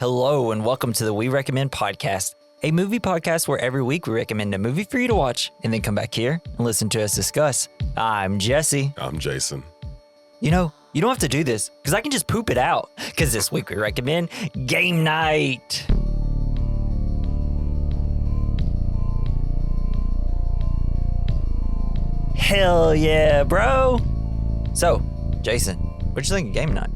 Hello and welcome to the We Recommend podcast, a movie podcast where every week we recommend a movie for you to watch and then come back here and listen to us discuss. I'm Jesse. I'm Jason. You know, you don't have to do this because I can just poop it out because this week we recommend Game Night. Hell yeah, bro. So, Jason, what'd you think of Game Night?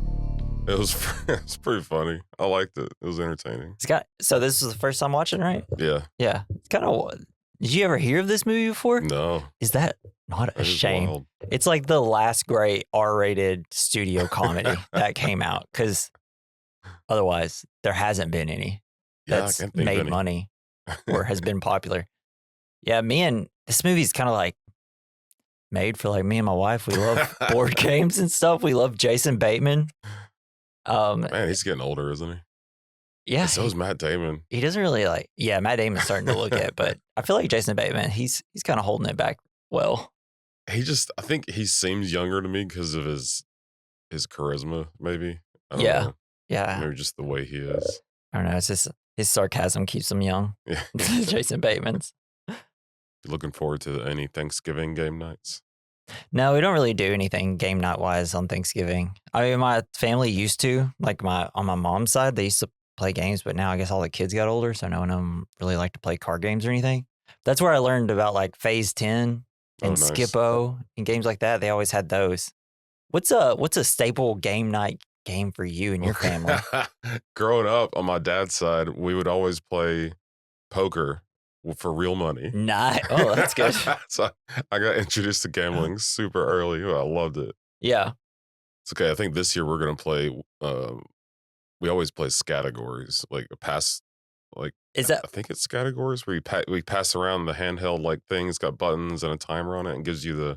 It was pretty funny. I liked it. It was entertaining. So this is the first time watching, right? Yeah. Yeah. It's kind of. Did you ever hear of this movie before? No. Is that not a shame? Wild. It's like the last great R-rated studio comedy that came out, because otherwise there hasn't been any that's made money or has been popular. Yeah, this movie's kind of like made for like me and my wife. We love board games and stuff. We love Jason Bateman. Man, he's getting older, isn't he? Yeah. And so is Matt Damon. He doesn't really Matt Damon's starting to look at, but I feel like Jason Bateman, he's kind of holding it back well. I think he seems younger to me because of his charisma, maybe. I don't know. Yeah. Maybe just the way he is. I don't know. It's just his sarcasm keeps him young. Yeah. Jason Bateman's. You looking forward to any Thanksgiving game nights? No, we don't really do anything game night wise on Thanksgiving. I mean, my family used to, like on my mom's side, they used to play games, but now I guess all the kids got older, so no one of them really like to play card games or anything. That's where I learned about like Phase 10 and nice. Skippo and games like that. They always had those. What's a staple game night game for you and your family? Growing up on my dad's side, we would always play poker for real money. Nice. Oh, that's good. So I got introduced to gambling super early. I loved it. Yeah. It's okay. I think this year we're going to play, we always play categories, like Is that? I think it's categories where we pass around the handheld like thing. It's got buttons and a timer on it and gives you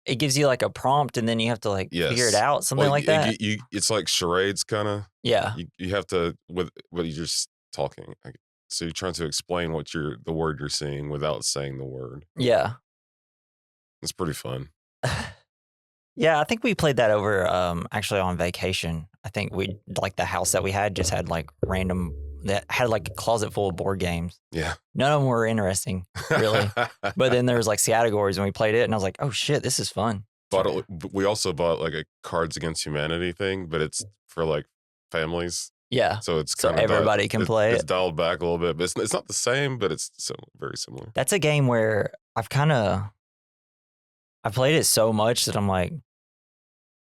It gives you like a prompt and then you have to figure it out, something like that. It's like charades kind of. Yeah. You have to, you're just talking. So you're trying to explain the word you're seeing without saying the word. Yeah. It's pretty fun. Yeah, I think we played that over actually on vacation. I think the house that we had just had that had like a closet full of board games. Yeah. None of them were interesting, really. But then there was like categories and we played it and I was like, oh shit, this is fun. We also bought like a Cards Against Humanity thing, but it's for like families. Yeah. So it's so everybody can play it. It's dialed back a little bit, but it's not the same, but it's very similar. That's a game where I played it so much that I'm like,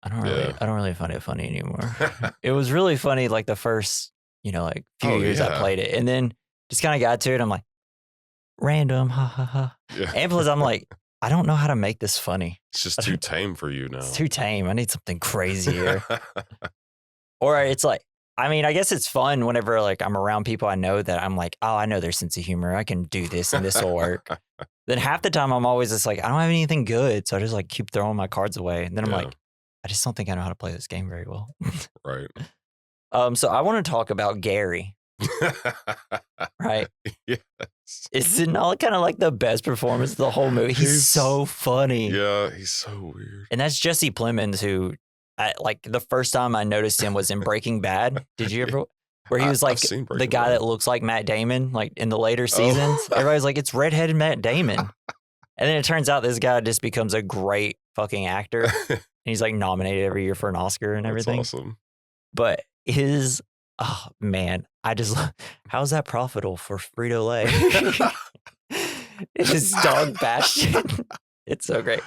I don't really find it funny anymore. It was really funny like the first, few years I played it. And then just kind of got to it. I'm like, random, ha ha ha. Yeah. And plus I'm like, I don't know how to make this funny. It's just too tame for you now. It's too tame. I need something crazier. Or it's like, I mean, I guess it's fun whenever like I'm around people I know that I'm like, oh, I know their sense of humor. I can do this and this will work. Then half the time I'm always just like, I don't have anything good. So I just like keep throwing my cards away. And then I'm like, I just don't think I know how to play this game very well. Right. So I want to talk about Gary. Right? Yes. Is it not kind of like the best performance of the whole movie? He's so funny. Yeah, he's so weird. And that's Jesse Plemons, who the first time I noticed him was in Breaking Bad. Did you ever? Where he was like the guy that looks like Matt Damon, like in the later seasons. Everybody's like, it's redheaded Matt Damon. And then it turns out this guy just becomes a great fucking actor. And he's like nominated every year for an Oscar and everything. That's awesome. But oh man, how's that profitable for Frito-Lay? It's his dog Bastion. It's so great.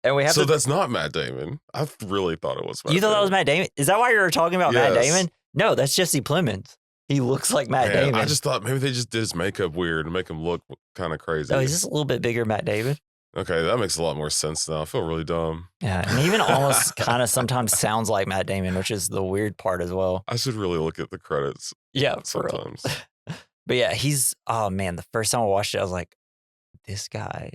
And we have that's not Matt Damon. I really thought it was Matt Damon. You thought that was Matt Damon? Is that why you were talking about Matt Damon? No, that's Jesse Plemons. He looks like Matt Damon. I just thought maybe they just did his makeup weird and make him look kind of crazy. Oh, he's just a little bit bigger Matt Damon. Okay, that makes a lot more sense now. I feel really dumb. Yeah, and even almost kind of sometimes sounds like Matt Damon, which is the weird part as well. I should really look at the credits. Yeah, sometimes. But yeah, oh man, the first time I watched it, I was like, this guy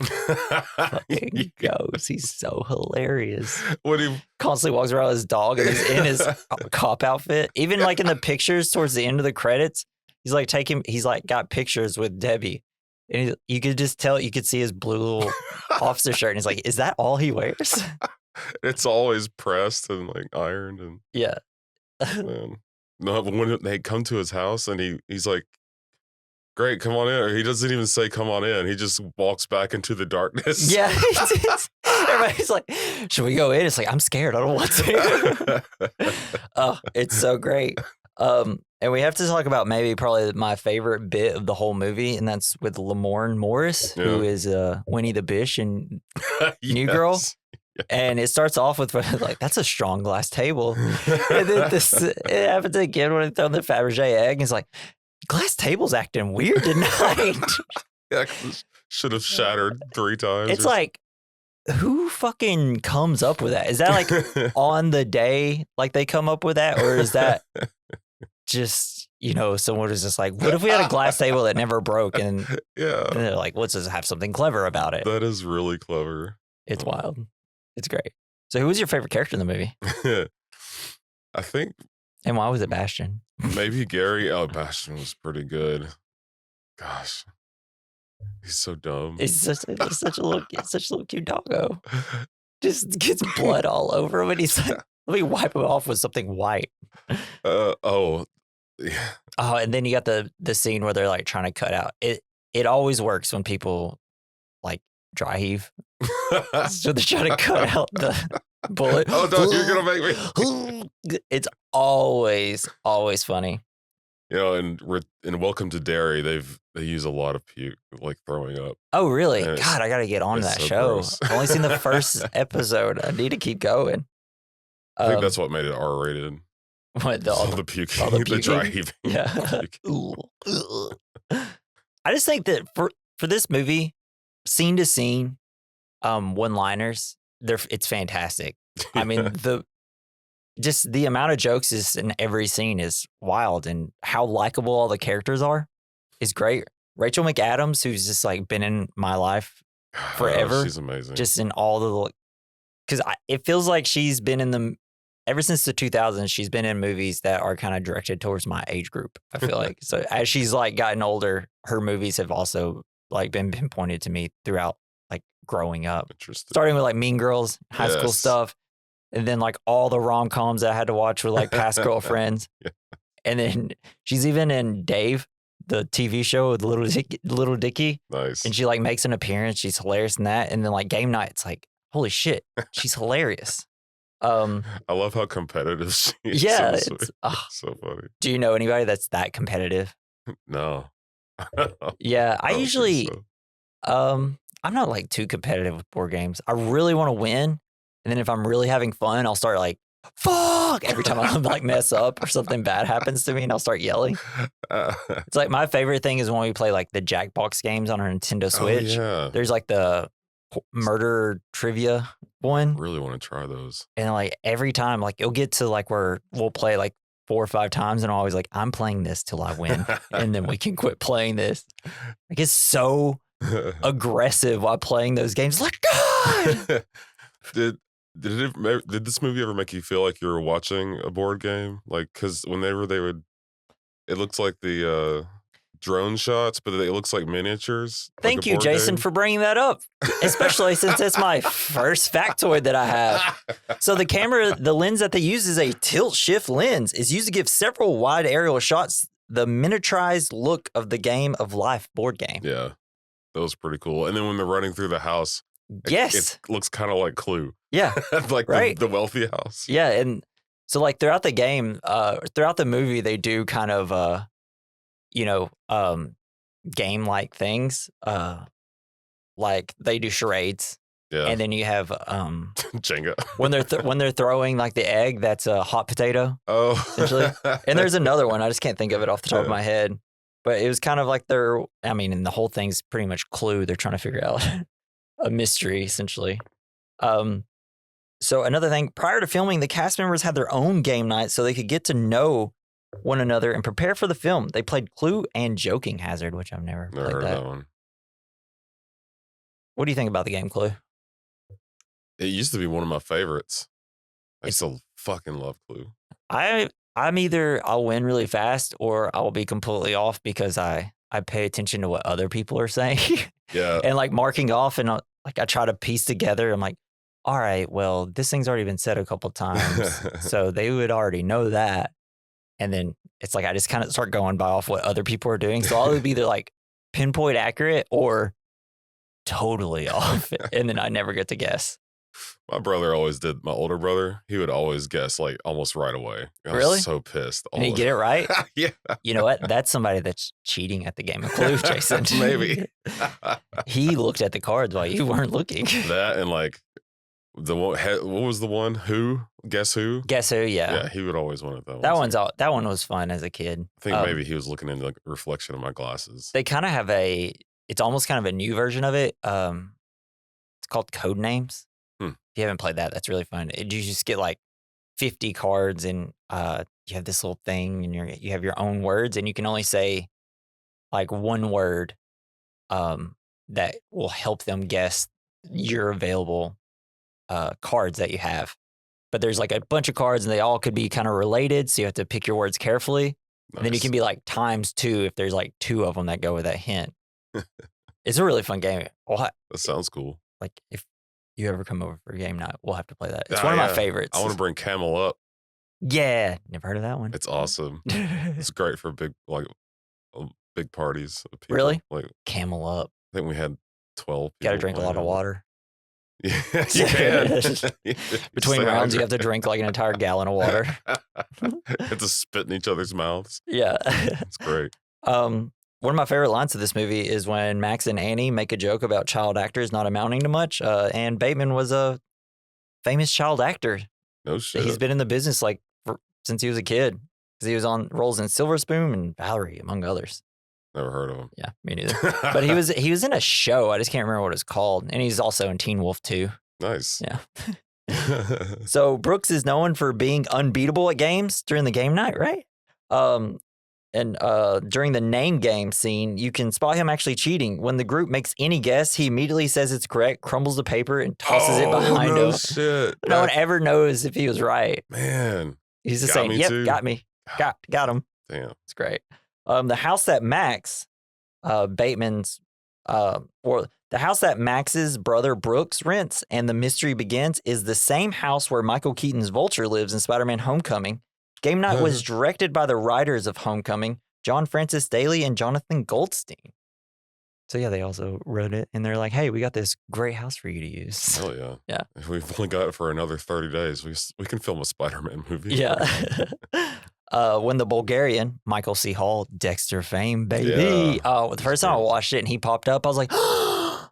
fucking goes. He's so hilarious. When he constantly walks around with his dog and he's in his cop outfit. Even like in the pictures towards the end of the credits, he's like got pictures with Debbie. And you could just tell, you could see his blue little officer shirt. And he's like, is that all he wears? It's always pressed and like ironed. And yeah. Man. No, but when they come to his house and he's like, great, come on in. Or he doesn't even say come on in. He just walks back into the darkness. Yeah. Everybody's like, should we go in? It's like, I'm scared. I don't want to. Oh, it's so great. And we have to talk about maybe probably my favorite bit of the whole movie, and that's with Lamorne Morris, who is Winnie the Bish in New Girl. Yeah. And it starts off with like, that's a strong glass table. And then it happens again when they throw the Fabergé egg. And it's like, glass table's acting weird tonight. Yeah, should have shattered 3 times. It's like, who fucking comes up with that? Is that like on the day, like they come up with that? Or is that just, someone was just like, what if we had a glass table that never broke? And, and they're like, let's just have something clever about it. That is really clever. It's wild. It's great. So who was your favorite character in the movie? I think. And why was it Bastion? Maybe Gary. Oh, Bastion was pretty good. Gosh. He's so dumb. He's such a little cute doggo. Just gets blood all over him, and he's like, let me wipe him off with something white. Yeah. Oh, and then you got the scene where they're like trying to cut out. It always works when people like dry heave. So they're trying to cut out the bullet. Oh no, you're gonna make me. It's always funny. And Welcome to Derry, they use a lot of puke, like throwing up. Oh really? God, I gotta get on that so show. Gross. I've only seen the first episode. I need to keep going. I think that's what made it R-rated. What all the puking, the dry heaving. Yeah. I just think that for this movie, scene to scene, one-liners, it's fantastic. I mean, the amount of jokes is in every scene is wild, and how likable all the characters are is great. Rachel McAdams, who's just like been in my life forever. She's amazing. Just in all the, because it feels like she's been ever since the 2000s, she's been in movies that are kind of directed towards my age group, I feel like. So as she's like gotten older, her movies have also like been pinpointed to me throughout like growing up. Interesting. Starting with like Mean Girls, high school stuff. And then like all the rom-coms that I had to watch with like past girlfriends. Yeah. And then she's even in Dave, the TV show with Little Dicky. Nice. And she like makes an appearance. She's hilarious in that. And then like Game Night, it's like, holy shit, she's hilarious. I love how competitive she is. Yeah. It's so funny. Do you know anybody that's that competitive? No. Yeah. I usually, I'm not like too competitive with board games. I really want to win. And then if I'm really having fun, I'll start like, fuck, every time I like mess up or something bad happens to me, and I'll start yelling. It's like my favorite thing is when we play like the Jackbox games on our Nintendo Switch. Oh, yeah. There's like the murder trivia one. I really want to try those. And like every time, like it'll get to like where we'll play like 4 or 5 times, and I'm always like, I'm playing this till I win, and then we can quit playing this. Like it's so aggressive while playing those games. Like God. Did this movie ever make you feel like you were watching a board game? Like, because whenever it looks like the drone shots, but it looks like miniatures. Thank you, Jason, for bringing that up, especially since it's my first factoid that I have. So the lens that they use is a tilt-shift lens. It's used to give several wide aerial shots the miniaturized look of the Game of Life board game. Yeah, that was pretty cool. And then when they're running through the house, it looks kind of like Clue. Yeah. Like right? the wealthy house. Yeah. And so like throughout the game, throughout the movie, they do kind of, game-like things. Like they do charades. Yeah. And then you have Jenga. when they're throwing like the egg, that's a hot potato. Oh. Essentially. And there's another one. I just can't think of it off the top of my head. But it was kind of like and the whole thing's pretty much Clue. They're trying to figure out a mystery, essentially. So another thing, prior to filming, the cast members had their own game night so they could get to know one another and prepare for the film. They played Clue and Joking Hazard, which I've never played heard of that one. What do you think about the game Clue? It used to be one of my favorites. I still fucking love Clue. I'm either I'll win really fast or I will be completely off because I pay attention to what other people are saying. Yeah. And like marking off, and I try to piece together. I'm like, all right, well, this thing's already been said a couple times, so they would already know that. And then it's like I just kind of start going by off what other people are doing. So I'll be either like pinpoint accurate or totally off. And then I never get to guess. My brother always did. My older brother, he would always guess like almost right away. I Really? was so pissed. And he get it right? Yeah. You know what? That's somebody that's cheating at the game of Clue, Jason. Maybe. He looked at the cards while you weren't looking. That and like the one. What was the one? Who? Guess who? Guess who? Yeah. Yeah, he would always want it. That one was fun as a kid. I think maybe he was looking into like a reflection of my glasses. They kind of have it's almost kind of a new version of it. It's called Code Names. If you haven't played that, that's really fun. You just get like 50 cards and you have this little thing and you have your own words and you can only say like one word that will help them guess your available cards that you have. But there's like a bunch of cards and they all could be kind of related. So you have to pick your words carefully. Nice. And then you can be like ×2 if there's like 2 of them that go with that hint. It's a really fun game. That sounds cool. Like if you ever come over for a game night, we'll have to play that. It's one of my favorites. I want to bring Camel Up. Yeah. Never heard of that one. It's awesome. It's great for big parties. People. Really? Like Camel Up. I think we had 12 people. Got to drink a lot of water. Yeah, you can. Between rounds, you have to drink like an entire gallon of water. Have to spit in each other's mouths. Yeah. It's great. One of my favorite lines of this movie is when Max and Annie make a joke about child actors not amounting to much. And Bateman was a famous child actor. No shit. He's been in the business since he was a kid. Because he was on roles in Silver Spoon and Valerie, among others. Never heard of him. Yeah, me neither. But he was in a show. I just can't remember what it's called. And he's also in Teen Wolf 2. Nice. Yeah. So Brooks is known for being unbeatable at games during the game night, right? And during the name game scene, you can spot him actually cheating. When the group makes any guess, he immediately says it's correct, crumbles the paper, and tosses it behind him. Shit. No one ever knows if he was right. Man. He's just saying, yep, got me. Got him. Damn. It's great. The house that the house that Max's brother Brooks rents and the mystery begins is the same house where Michael Keaton's Vulture lives in Spider-Man Homecoming. Game night was directed by the writers of Homecoming, John Francis Daly and Jonathan Goldstein. So yeah, they also wrote it and they're like, hey, we got this great house for you to use. Hell yeah. Yeah. If we've only got it for another 30 days, we can film a Spider-Man movie. Yeah. When the Bulgarian, Michael C. Hall, Dexter fame, baby. Oh, the first time I watched it and he popped up, I was like, oh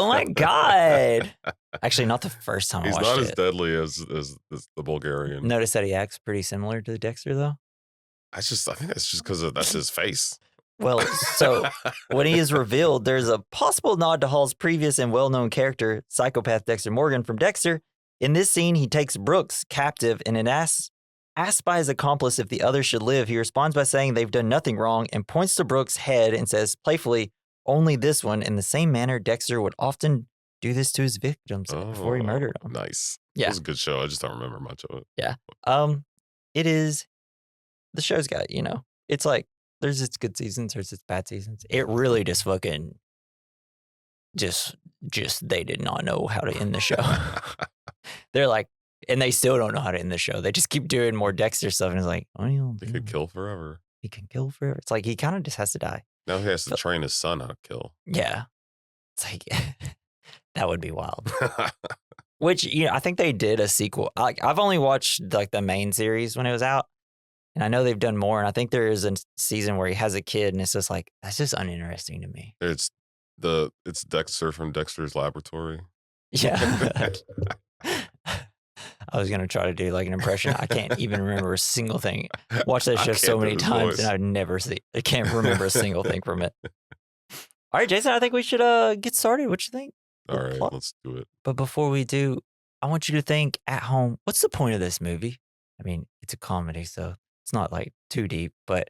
my God. Actually, not the first time I watched it. He's not as deadly as the Bulgarian. Notice that he acts pretty similar to Dexter, though? I think that's just because that's his face. Well, so when he is revealed, there's a possible nod to Hall's previous and well-known psychopath Dexter Morgan from Dexter. In this scene, he takes Brooks captive and asks by his accomplice if the others should live. He responds by saying they've done nothing wrong and points to Brooks' head and says playfully, only this one. In the same manner, Dexter would often do this to his victims before he murdered them. Nice. Yeah. It was a good show. I just don't remember much of it. Yeah. It is, the show's got, it's like, there's its good seasons, there's its bad seasons. It really just fucking, they did not know how to end the show. They're like, and they still don't know how to end the show. They just keep doing more Dexter stuff. And it's like, he could kill forever. He can kill forever. It's like, he kind of just has to die. Now he has to train his son how to kill. Yeah. It's like, that would be wild. Which, I think they did a sequel. I've only watched like the main series when it was out. And I know they've done more. And I think there is a season where he has a kid and it's just like, that's just uninteresting to me. It's Dexter from Dexter's Laboratory. Yeah. I was going to try to do like an impression. I can't even remember a single thing. Watched that show so many times and I can't remember a single thing from it. All right, Jason, I think we should get started. What you think? All right, let's do it. But before we do, I want you to think at home, what's the point of this movie? I mean, it's a comedy, so it's not like too deep, but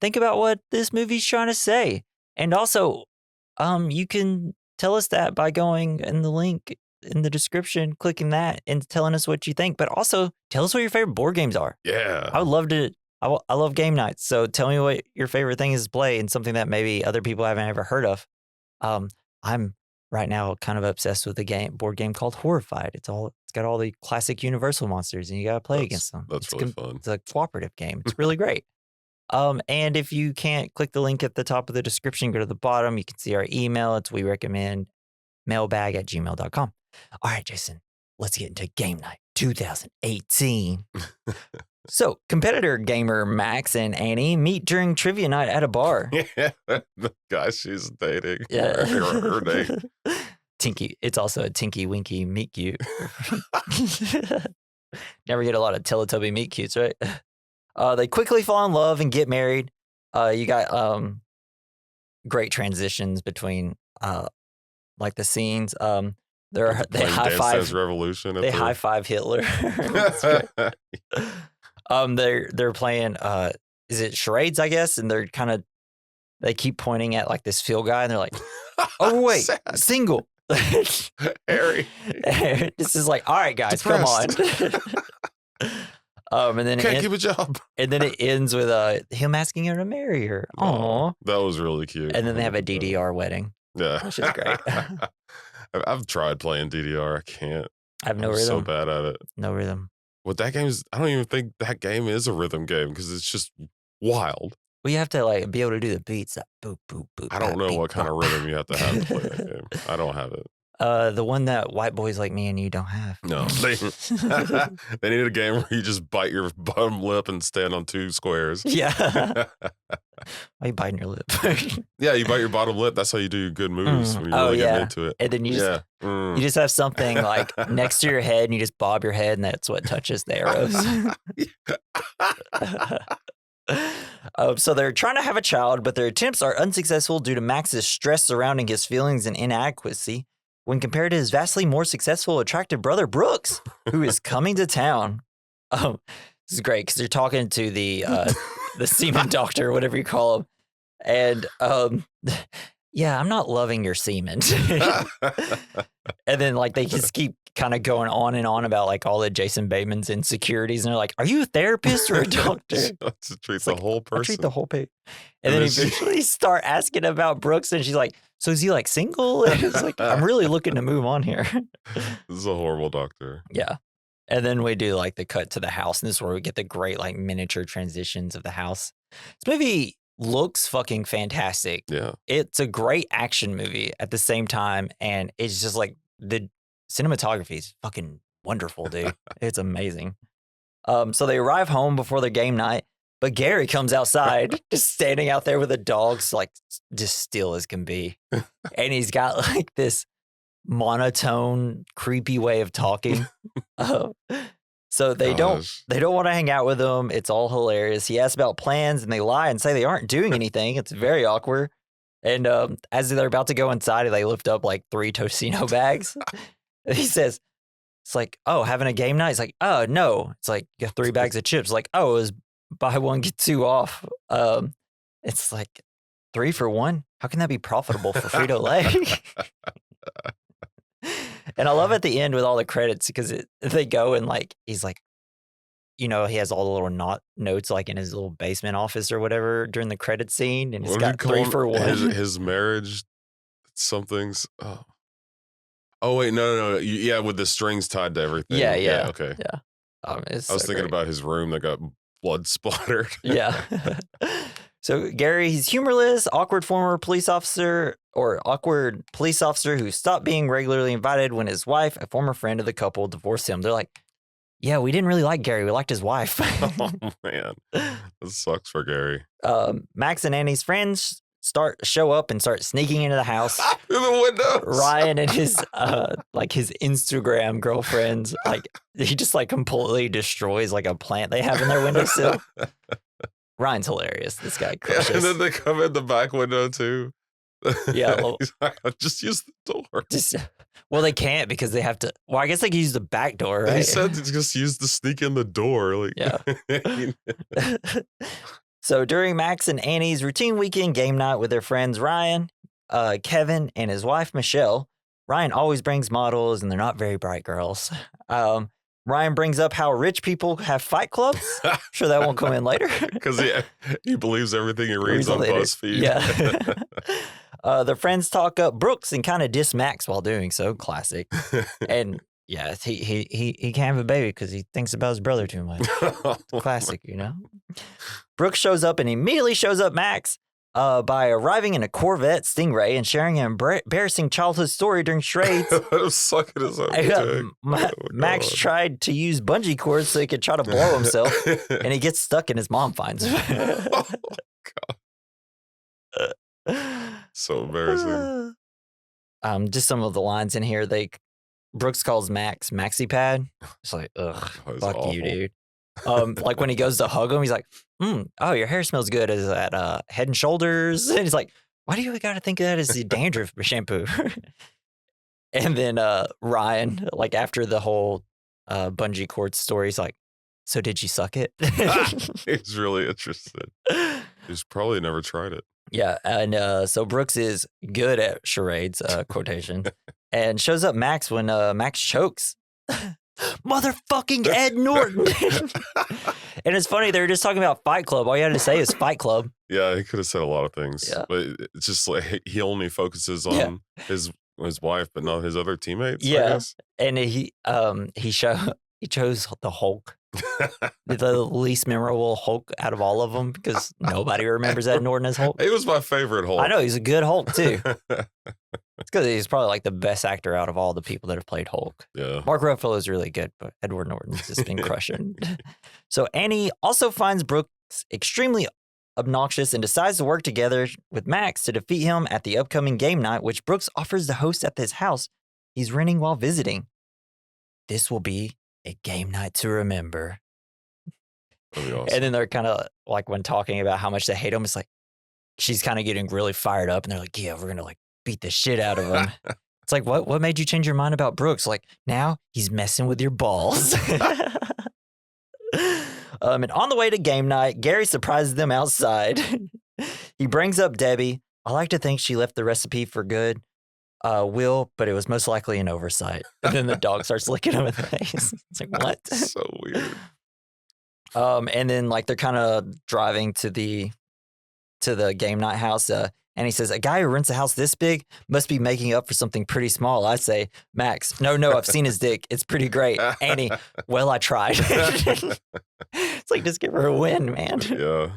think about what this movie's trying to say. And also, you can tell us that by going in the link in the description, clicking that and telling us what you think. But also tell us what your favorite board games are. Yeah. I would love to. I love game nights. So tell me what your favorite thing is to play and something that maybe other people haven't ever heard of. I'm right now kind of obsessed with a board game called Horrified. It's got all the classic Universal monsters, and you got to play against them. That's really fun. It's a cooperative game. It's really great. And if you can't click the link at the top of the description, go to the bottom. You can see our email. It's werecommend@gmail.com. All right, Jason, let's get into Game Night 2018. So, competitor gamer Max and Annie meet during trivia night at a bar. Yeah, the guy she's dating. Yeah. Her name. Tinky. It's also a Tinky Winky meet cute. Never get a lot of Teletubby meet cutes, right? They quickly fall in love and get married. You got great transitions between like the scenes. They high five Revolution. They high five Hitler. They're playing is it charades, I guess, and they keep pointing at like this field guy, and they're like, "Oh wait, single." Harry. This is like, all right, guys, depressed. Come on. And then can't keep a job. And then it ends with him asking her to marry her. Aww. That was really cute. And then they have a DDR wedding. Yeah. Which is great. I've tried playing DDR. I can't. I have no rhythm. So bad at it. No rhythm. Well, that game is, I don't even think that game is a rhythm game because it's just wild. Well, you have to like be able to do the beats. That boop, boop, boop. I don't know what kind of rhythm you have to play that game. I don't have it. The one that white boys like me and you don't have. No. They need a game where you just bite your bottom lip and stand on 2 squares. Yeah. Why are you biting your lip? Yeah, you bite your bottom lip. That's how you do good moves when you really get into it. And then you just you just have something like next to your head and you just bob your head and that's what touches the arrows. So they're trying to have a child, but their attempts are unsuccessful due to Max's stress surrounding his feelings and inadequacy when compared to his vastly more successful, attractive brother, Brooks, who is coming to town. This is great because they're talking to the semen doctor, or whatever you call him. And yeah, I'm not loving your semen. And then like they just keep kind of going on and on about like all of Jason Bateman's insecurities. And they're like, are you a therapist or a doctor? To treat the whole person. I treat the whole page. And then eventually start asking about Brooks and she's like, so is he like single? And it's like, I'm really looking to move on here. This is a horrible doctor. Yeah. And then we do like the cut to the house. And this is where we get the great like miniature transitions of the house. This movie looks fucking fantastic. Yeah. It's a great action movie at the same time. And it's just like the cinematography is fucking wonderful, dude. It's amazing. So they arrive home before their game night. But Gary comes outside, just standing out there with the dogs, like just still as can be. And he's got like this monotone, creepy way of talking. So they don't want to hang out with him. It's all hilarious. He asks about plans and they lie and say they aren't doing anything. It's very awkward. And as they're about to go inside, they lift up like 3 Tocino bags. He says, it's like, oh, having a game night? It's like, oh, no. It's like, you got 3 bags of chips. Like, oh, it was buy one, get 2 off. It's like 3 for 1. How can that be profitable for Frito-Lay? And I love at the end with all the credits because they go and like, he's like, you know, he has all the little notes like in his little basement office or whatever during the credit scene. And he's got 3 for 1. His marriage, something's, oh wait, no. Yeah, with the strings tied to everything. Yeah. Okay. Yeah. I was thinking about his room that got blood splattered. Yeah. So Gary, he's humorless, awkward police officer who stopped being regularly invited when his wife, a former friend of the couple, divorced him. They're like, yeah, we didn't really like Gary. We liked his wife. Oh, man. This sucks for Gary. Max and Annie's friends show up and start sneaking into the house through the windows. Ryan and his his Instagram girlfriends, like he just like completely destroys like a plant they have in their windowsill. Ryan's hilarious. This guy crushes. Yeah, and then they come in the back window too. Yeah, well, just use the door. Well, they can't because they have to. Well, I guess they can use the back door, right? He said to just use the sneak in the door. Like, yeah. So during Max and Annie's routine weekend game night with their friends Ryan, Kevin, and his wife Michelle, Ryan always brings models, and they're not very bright girls. Ryan brings up how rich people have fight clubs. Sure, that won't come in later. Because he believes everything he reads on BuzzFeed. Yeah. The friends talk up Brooks and kind of diss Max while doing so. Classic. And yeah, he can't have a baby because he thinks about his brother too much. Classic, you know? Brooks shows up and immediately shows up Max by arriving in a Corvette Stingray and sharing an embarrassing childhood story during charades. Sucking his own Max tried to use bungee cords so he could try to blow himself, and he gets stuck and his mom finds him. Oh, God. So embarrassing. Just some of the lines in here. Brooks calls Max Maxi Pad. It's like, ugh, fuck awful. You, dude. Like when he goes to hug him, he's like, oh, your hair smells good. Is that Head and Shoulders? And he's like, why do you got to think of that as the dandruff shampoo? And then Ryan, like after the whole bungee cord story, he's like, so did you suck it? He's really interested. He's probably never tried it. Yeah, and so Brooks is good at charades, quotation, and shows up Max when Max chokes. Motherfucking Ed Norton. And it's funny, they were just talking about Fight Club. All you had to say is Fight Club. Yeah, he could have said a lot of things. Yeah. But it's just like he only focuses on his wife, but not his other teammates. Yeah, I guess. And he chose the Hulk. The least memorable Hulk out of all of them because nobody remembers Ed Norton as Hulk. He was my favorite Hulk. I know, he's a good Hulk too. It's because he's probably like the best actor out of all the people that have played Hulk. Yeah. Mark Ruffalo is really good, but Edward Norton's just been crushing. So Annie also finds Brooks extremely obnoxious and decides to work together with Max to defeat him at the upcoming game night, which Brooks offers to host at his house he's renting while visiting. This will be a game night to remember. Awesome. And then they're kind of like when talking about how much they hate him, it's like she's kind of getting really fired up and they're like, yeah, we're going to like beat the shit out of him. It's like, what made you change your mind about Brooks? Like, now he's messing with your balls. And on the way to game night, Gary surprises them outside. He brings up Debbie. I like to think she left the recipe for good. Will, but it was most likely an oversight. And then the dog starts licking him in the face. It's like, what? So weird. And then like they're kind of driving to the game night house. And he says, a guy who rents a house this big must be making up for something pretty small. I say, Max, no, I've seen his dick. It's pretty great. Annie, well, I tried. It's like, just give her a win, man. Yeah.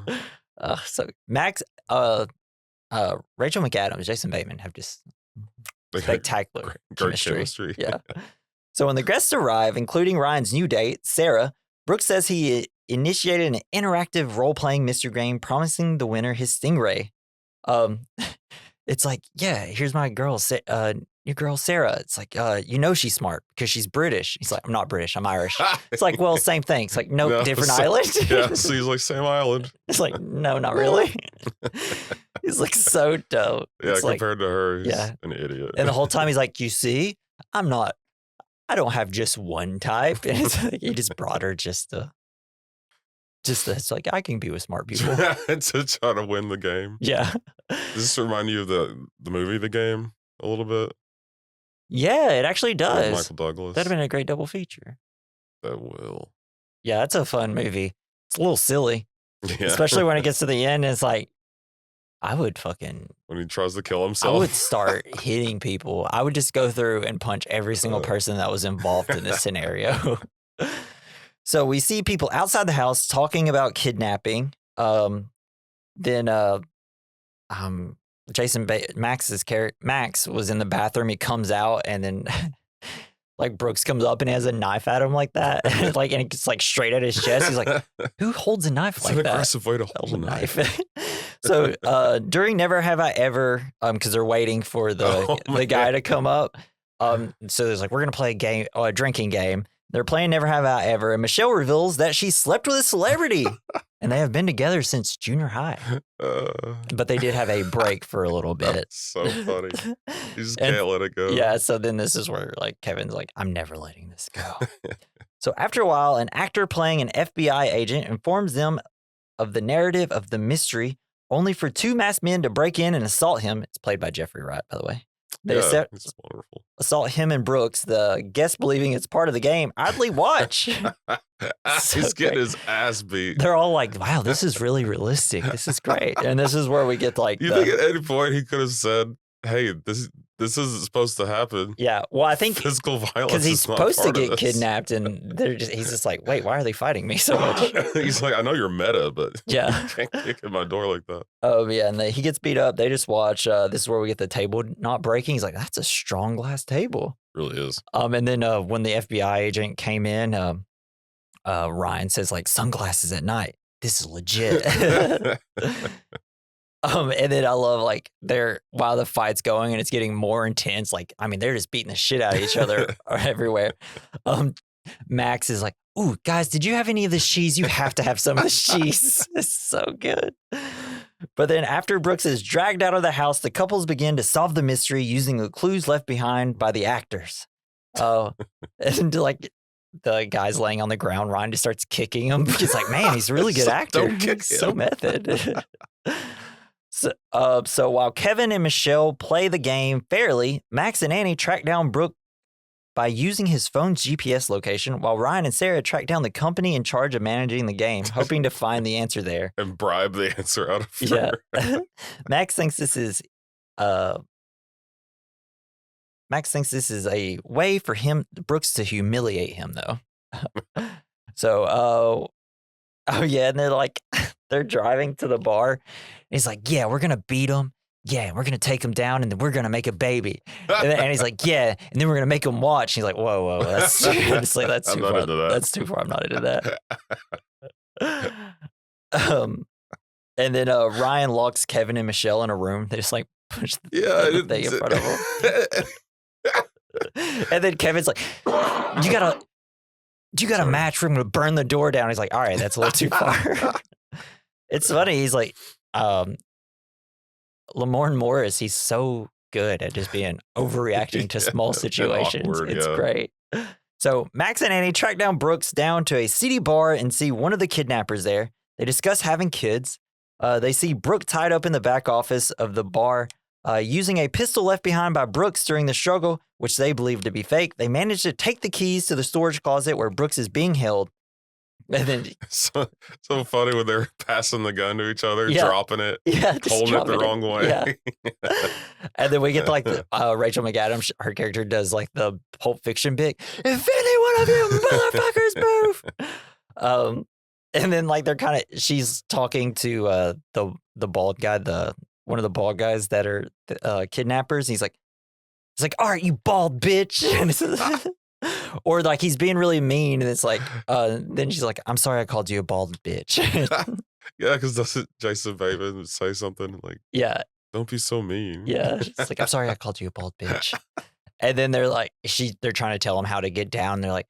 So Max, Rachel McAdams, Jason Bateman have just spectacular great chemistry. Yeah. So when the guests arrive, including Ryan's new date, Sarah, Brooks says he initiated an interactive role-playing mystery game promising the winner his stingray. It's like, yeah, here's my girl, your girl Sarah. It's like, she's smart because she's British. He's like, I'm not British, I'm Irish. It's like, well, same thing. It's like, no different island. Yeah, so he's like, same island. It's like, no, not really. He's like so dope. Yeah, it's compared to her, he's an idiot. And the whole time he's like, you see, I don't have just one type. And it's like, he just brought her it's like, I can be with smart people. To try to win the game. Yeah. Does this remind you of the movie The Game a little bit? Yeah, it actually does. With Michael Douglas. That'd have been a great double feature. That will. Yeah, it's a fun movie. It's a little silly. Yeah. Especially when it gets to the end, it's like, I would fucking... When he tries to kill himself. I would start hitting people. I would just go through and punch every single person that was involved in this scenario. So we see people outside the house talking about kidnapping. Then Max was in the bathroom. He comes out and then like Brooks comes up and he has a knife at him like that. And it gets like straight at his chest. He's like, who holds a knife like that? It's an aggressive way to hold a knife. So during Never Have I Ever, because they're waiting for the guy to come up. So there's like, we're going to play a drinking game. They're playing Never Have I Ever, and Michelle reveals that she slept with a celebrity, and they have been together since junior high. But they did have a break for a little bit. That's so funny. You just can't let it go. Yeah, so then this is where like Kevin's like, I'm never letting this go. So after a while, an actor playing an FBI agent informs them of the narrative of the mystery, only for two masked men to break in and assault him. It's played by Jeffrey Wright, by the way. They it's wonderful. assault him and Brooks, the guest believing it's part of the game. Idly watch. He's getting his ass beat. They're all like, wow, this is really realistic. This is great. And this is where we get like you think at any point he could have said, hey, this isn't supposed to happen. Yeah. Well, I think physical violence because he's supposed to get kidnapped, and he's just like, wait, why are they fighting me so much? He's like, I know you're meta, but yeah, you can't kick in my door like that. Oh yeah, and he gets beat up. They just watch. This is where we get the table not breaking. He's like, that's a strong glass table. It really is. And then when the FBI agent came in, Ryan says like, sunglasses at night. This is legit. And then I love like while the fight's going and it's getting more intense, like, I mean, they're just beating the shit out of each other everywhere. Max is like, ooh, guys, did you have any of this cheese? You have to have some of this cheese. It's so good. But then after Brooks is dragged out of the house, the couples begin to solve the mystery using the clues left behind by the actors. And like the guy's laying on the ground, Ryan just starts kicking him. He's like, man, he's a really good actor. Don't kick him. So method. So while Kevin and Michelle play the game fairly, Max and Annie track down Brooke by using his phone's GPS location, while Ryan and Sarah track down the company in charge of managing the game, hoping to find the answer there. And bribe the answer out of her. Yeah. Max thinks this is a way for Brooks to humiliate him, though. So, yeah, and they're driving to the bar. And he's like, yeah, we're going to beat him. Yeah, we're going to take him down, and then we're going to make a baby. And he's like, yeah, and then we're going to make him watch. And he's like, whoa, that's too far. That's too far. I'm not into that. And then Ryan locks Kevin and Michelle in a room. They just like push the thing in front of him. And then Kevin's like, you got a match. We're going to burn the door down. He's like, all right, that's a little too far. It's funny. He's like, Lamorne Morris, he's so good at just being overreacting to small situations. Awkward, it's great. So Max and Annie track down Brooks down to a seedy bar and see one of the kidnappers there. They discuss having kids. They see Brooke tied up in the back office of the bar using a pistol left behind by Brooks during the struggle, which they believe to be fake. They manage to take the keys to the storage closet where Brooks is being held. And then so funny when they're passing the gun to each other, dropping it, holding it the wrong way. Yeah. And then we get like Rachel McAdams, her character does like the Pulp Fiction bit. If any one of you motherfuckers move. And then like she's talking to the bald guy, one of the bald guys that are kidnappers. He's like, all right, you bald bitch. Or like he's being really mean, and it's like, then she's like, I'm sorry I called you a bald bitch. Yeah, because doesn't Jason Bateman say something like, yeah, don't be so mean. Yeah, it's like, I'm sorry I called you a bald bitch. And then they're like, they're trying to tell him how to get down. They're like,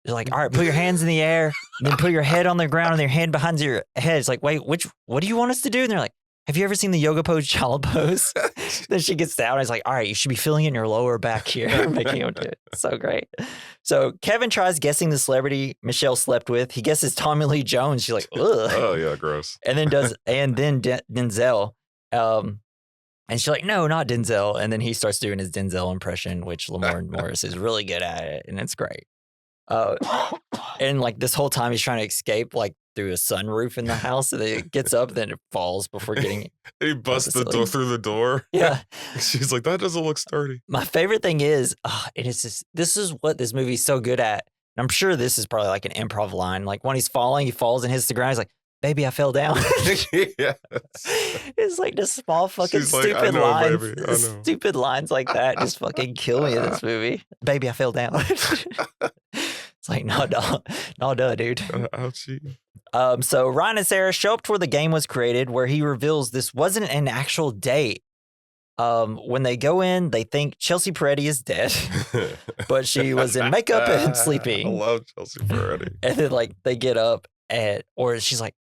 all right, put your hands in the air, and then put your head on the ground and your hand behind your head. It's like, wait, what do you want us to do? And they're like, have you ever seen the yoga pose, child pose? Then she gets down and it's like, all right, you should be feeling it in your lower back here, making him do it. So great. So Kevin tries guessing the celebrity Michelle slept with. He guesses Tommy Lee Jones. She's like, ugh. Oh yeah, gross. And then Denzel. And she's like, no, not Denzel. And then he starts doing his Denzel impression, which Lamorne Morris is really good at it, and it's great. And like this whole time he's trying to escape like through a sunroof in the house, and then it gets up, then it falls before getting. He busts the door through the door. Yeah, she's like, that doesn't look sturdy. My favorite thing is, this is what this movie's so good at. And I'm sure this is probably like an improv line. Like when he's falling, he falls and hits the ground. He's like, baby, I fell down. Yes. It's like just small fucking stupid lines. Stupid lines like that just fucking kill me in this movie. Baby, I fell down. It's like, no, dude. Ouchie. So Ryan and Sarah show up to where the game was created, where he reveals this wasn't an actual date. When they go in, they think Chelsea Peretti is dead, but she was in makeup and sleeping. I love Chelsea Peretti. And then like they get up or she's like,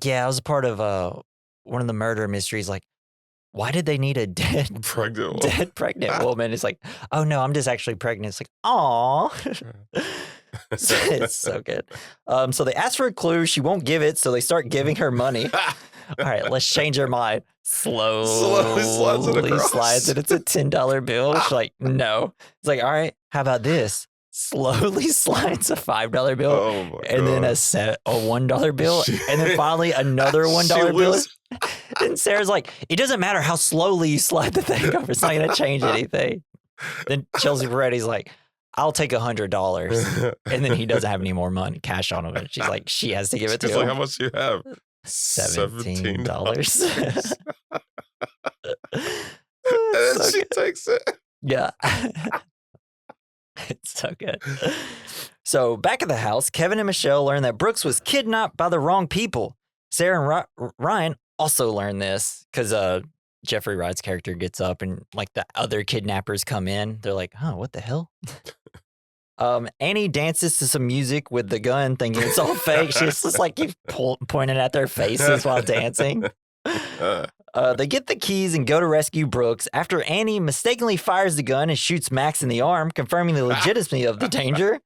yeah, I was a part of one of the murder mysteries. Like, why did they need a dead pregnant woman? It's like, oh no, I'm just actually pregnant. It's like, aw. It's so good. So they ask for a clue. She won't give it, so they start giving her money. All right, let's change her mind. Slowly slides it. It's a $10 bill. She's like, no. It's like, all right, how about this? Slowly slides a $5 bill, and then a $1 bill, and then finally another $1 bill. And Sarah's like, it doesn't matter how slowly you slide the thing over. It's not going to change anything. Then Chelsea Peretti's like, I'll take $100. And then he doesn't have any more money, cash on him. And she's like, she has to give it to him. Like, how much do you have? $17. And then she takes it. Yeah. It's so good. So back at the house, Kevin and Michelle learn that Brooks was kidnapped by the wrong people. Sarah and Ryan also learn this because Jeffrey Wright's character gets up and like the other kidnappers come in. They're like, oh, what the hell? Annie dances to some music with the gun thinking it's all fake. She's just like pointing at their faces while dancing. They get the keys and go to rescue Brooks after Annie mistakenly fires the gun and shoots Max in the arm, confirming the legitimacy of the danger.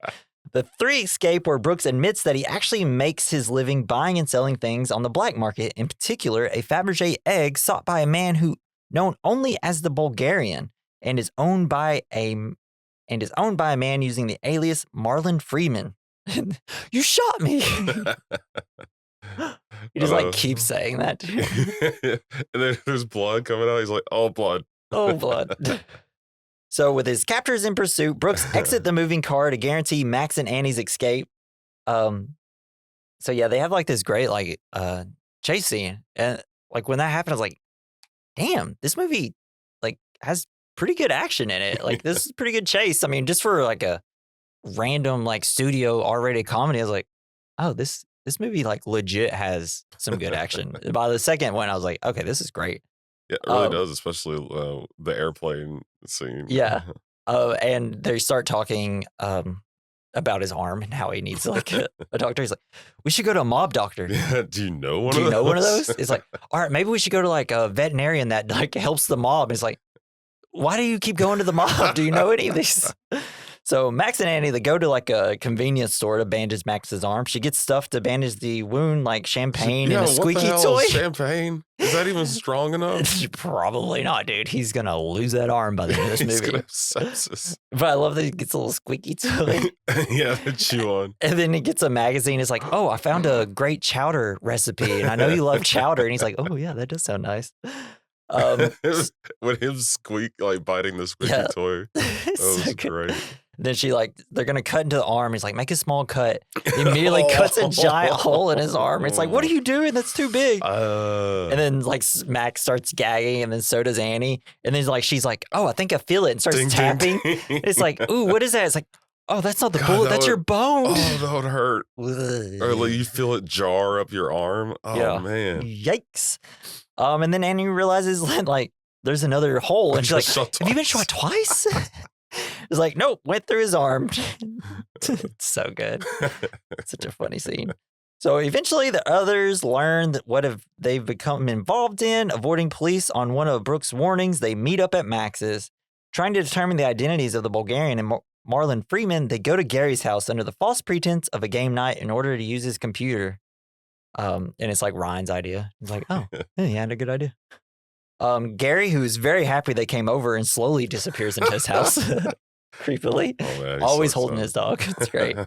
The three escape where Brooks admits that he actually makes his living buying and selling things on the black market, in particular a Fabergé egg sought by a man who known only as the Bulgarian and is owned by a man using the alias Marlon Freeman. You shot me. He just like keeps saying that. And then there's blood coming out. He's like, oh, blood. Oh, blood. So with his captors in pursuit, Brooks exit the moving car to guarantee Max and Annie's escape. So yeah, they have like this great like chase scene. And like when that happened, I was like, damn, this movie like has pretty good action in it. Like this is a pretty good chase. I mean, just for like a random like studio R-rated comedy, I was like, oh, this movie like legit has some good action. By the second one, I was like, okay, this is great. Yeah, it really does, especially the airplane scene. Yeah. And they start talking about his arm and how he needs like a doctor. He's like, we should go to a mob doctor. Yeah, do you know one of those? It's like, all right, maybe we should go to like a veterinarian that like helps the mob. And it's like, why do you keep going to the mob? Do you know any of these? So Max and Annie, they go to like a convenience store to bandage Max's arm. She gets stuff to bandage the wound, like champagne and a squeaky toy. Champagne? Is that even strong enough? Probably not, dude. He's going to lose that arm by the end of this movie. He's going to have sepsis. But I love that he gets a little squeaky toy. Yeah, to chew on. And then he gets a magazine. It's like, oh, I found a great chowder recipe. And I know you love chowder. And he's like, oh, yeah, that does sound nice. When him squeak, like biting the squeaky toy. That was great. Then they're going to cut into the arm. He's like, make a small cut. He immediately cuts a giant hole in his arm. It's like, what are you doing? That's too big. And then like Max starts gagging and then so does Annie. And then she's like, oh, I think I feel it. And starts tapping. Ding. It's like, ooh, what is that? It's like, oh, that's not the bullet. That's your bone. Oh, that would hurt. Or like you feel it jar up your arm. Oh, yeah. Man. Yikes. And then Annie realizes like there's another hole. And she's like, have you been shot twice? It's like, nope, went through his arm. It's so good. It's such a funny scene. So eventually the others learn what they've become involved in, avoiding police on one of Brooks' warnings. They meet up at Max's. Trying to determine the identities of the Bulgarian and Marlon Freeman, they go to Gary's house under the false pretense of a game night in order to use his computer. And it's like Ryan's idea. He's like, oh, yeah, he had a good idea. Gary, who's very happy they came over and slowly disappears into his house. Creepily. Oh, man, always holding his dog. It's great.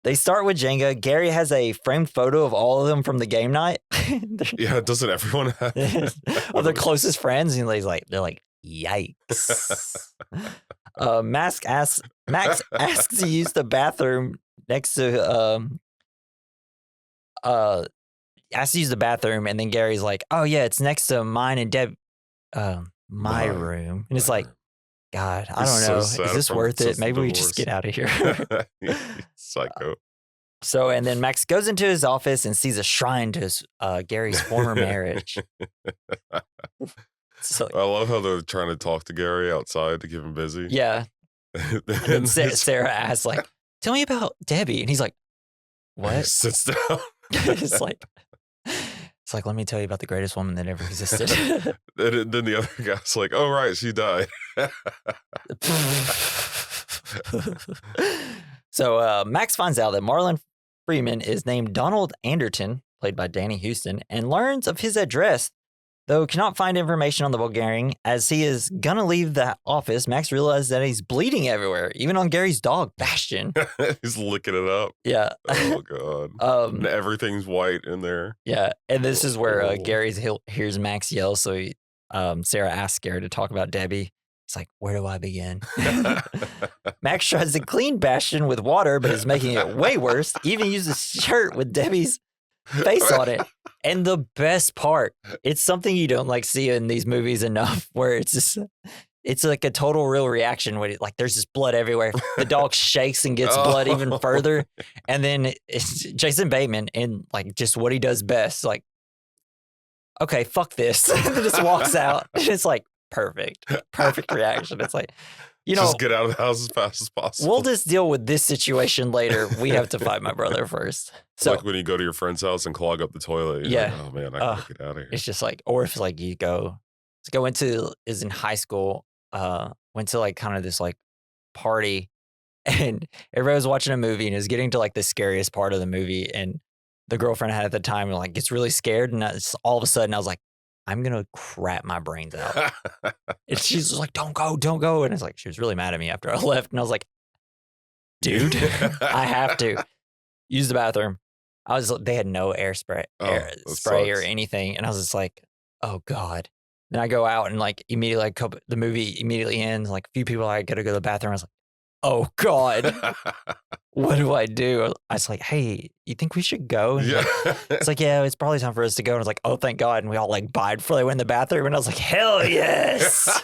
They start with Jenga. Gary has a framed photo of all of them from the game night. Yeah, doesn't everyone have of their closest friends? And they're like, yikes. Max asks to use the bathroom next to asks to use the bathroom, and then Gary's like, oh yeah, it's next to mine and Deb my room. And it's like, God, I don't know. Is this worth it? Maybe we just get out of here. Psycho. So, and then Max goes into his office and sees a shrine to Gary's former marriage. So, I love how they're trying to talk to Gary outside to keep him busy. Yeah. And Sarah asks, like, tell me about Debbie. And he's like, what? He sits down. It's like, let me tell you about the greatest woman that ever existed. Then the other guy's like, oh, right, she died. So Max finds out that Marlon Freeman is named Donald Anderton, played by Danny Houston, and learns of his address, though cannot find information on the Bulgarian. As he is gonna leave the office, Max realizes that he's bleeding everywhere, even on Gary's dog, Bastion. He's licking it up. Yeah. Oh, God. And everything's white in there. Yeah, and this is where Gary hears Max yell, so Sarah asks Gary to talk about Debbie. He's like, where do I begin? Max tries to clean Bastion with water, but is making it way worse. Even uses a shirt with Debbie's face on it. And the best part, it's something you don't like see in these movies enough, where it's like a total real reaction when there's just blood everywhere. The dog shakes and gets blood even further. And then it's Jason Bateman and just what he does best. Like, okay, fuck this. And then just walks out. And it's like, perfect reaction. It's like, just get out of the house as fast as possible. We'll just deal with this situation later. We have to find my brother first. So, like when you go to your friend's house and clog up the toilet. You're like, oh man, I gotta get out of here. It's just like, or if you go is in high school, went to kind of this party, and everybody was watching a movie and is getting to the scariest part of the movie, and the girlfriend I had at the time gets really scared, and all of a sudden I was like, I'm gonna crap my brains out. And she's just like, don't go. And it's like, she was really mad at me after I left. And I was like, dude, I have to use the bathroom. They had no air spray or anything. And I was just like, oh God. Then I go out and immediately the movie immediately ends. A few people, I gotta go to the bathroom. I was like, oh God, what do I do? I was like, hey, you think we should go? And it's like, yeah, it's probably time for us to go. And I was like, oh, thank God. And we all buyed before they went in the bathroom. And I was like, hell yes.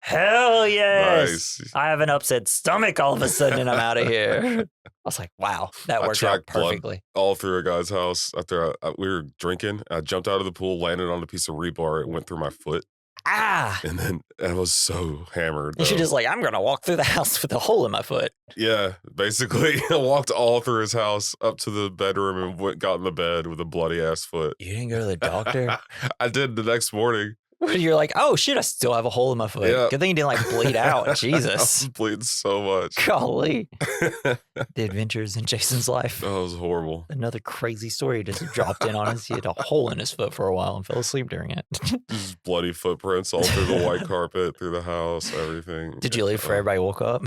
Hell yes. Nice. I have an upset stomach all of a sudden and I'm out of here. I was like, wow, that worked out perfectly. All through a guy's house after we were drinking. I jumped out of the pool, landed on a piece of rebar. It went through my foot. And then I was so hammered. You should just I'm going to walk through the house with a hole in my foot. Yeah, basically. I walked all through his house up to the bedroom and got in the bed with a bloody ass foot. You didn't go to the doctor? I did the next morning. You're like, oh shit, I still have a hole in my foot. Yeah. Good thing you didn't bleed out. Jesus. I was bleeding so much. Golly. The adventures in Jason's life. Oh, it was horrible. Another crazy story just dropped in on us. He had a hole in his foot for a while and fell asleep during it. Just bloody footprints all through the white carpet, through the house, everything. Did you leave before everybody woke up?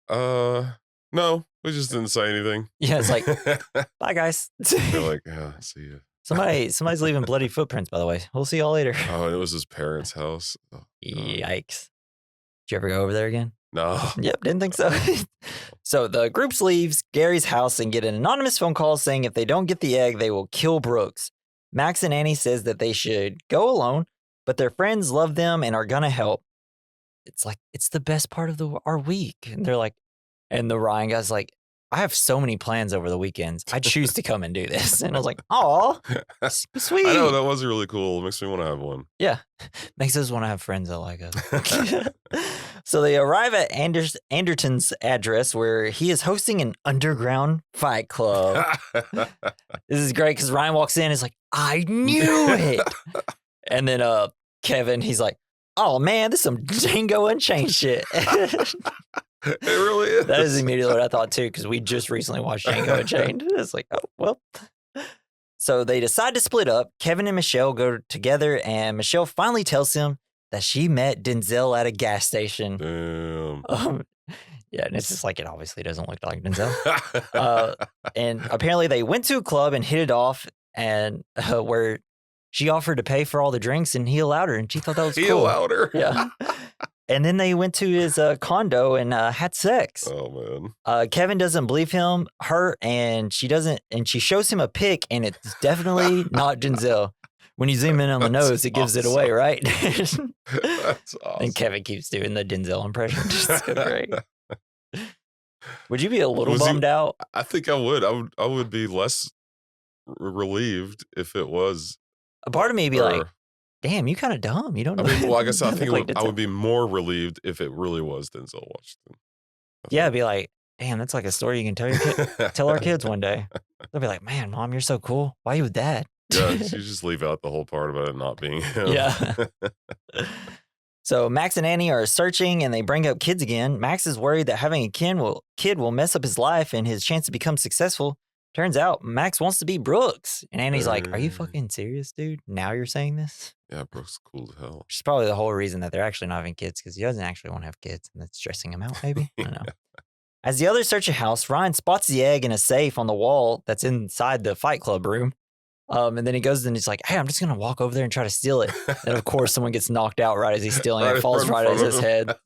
No, we just didn't say anything. Yeah, it's like, bye guys. They're like, yeah, see you. Somebody's leaving bloody footprints, by the way. We'll see y'all later. Oh, and it was his parents' house. Oh, yikes. Did you ever go over there again? No. Yep, didn't think so. So the group leaves Gary's house and get an anonymous phone call saying if they don't get the egg, they will kill Brooks. Max and Annie says that they should go alone, but their friends love them and are gonna help. It's the best part of our week. And they're like, and the Ryan guy's like, I have so many plans over the weekends. I choose to come and do this. And I was like, oh, sweet. I know, that was really cool. It makes me want to have one. Yeah. Makes us want to have friends that like us. So they arrive at Anderton's address where he is hosting an underground fight club. This is great because Ryan walks in and is like, I knew it. And then Kevin, he's like, oh man, this is some Django Unchained shit. It really is. That is immediately what I thought too, because we just recently watched Django Unchained. It's like, oh, well. So they decide to split up. Kevin and Michelle go together, and Michelle finally tells him that she met Denzel at a gas station. Damn. Yeah, and it's just it obviously doesn't look like Denzel. And apparently they went to a club and hit it off, and where she offered to pay for all the drinks, and he allowed her, and she thought that was cool. He allowed her? Yeah. And then they went to his condo and had sex. Oh man. Kevin doesn't believe her, and she doesn't, and she shows him a pic, and it's definitely not Denzel. When you zoom in on the nose, it gives it away, right? That's awesome. And Kevin keeps doing the Denzel impression. Just so great. Would you be a little bummed out? I think I would. I would be less relieved if it was. A part of me would be like, damn, you kind of dumb. You don't know. Well, I guess I think I would be more relieved if it really was Denzel Washington. Yeah, I'd be like, damn, that's like a story you can tell our kids one day. They'll be like, man, Mom, you're so cool. Why are you with Dad? Yeah, you just leave out the whole part about it not being him. Yeah. So Max and Annie are searching and they bring up kids again. Max is worried that having a kid will mess up his life and his chance to become successful. Turns out Max wants to be Brooks. And Annie's like, are you fucking serious, dude? Now you're saying this? Yeah, Brooks is cool as hell. Which is probably the whole reason that they're actually not having kids, because he doesn't actually want to have kids and that's stressing him out, maybe? I don't know. As the others search a house, Ryan spots the egg in a safe on the wall that's inside the Fight Club room. And then he goes and he's like, hey, I'm just going to walk over there and try to steal it. And of course, someone gets knocked out right as he's stealing it, falls right at his head.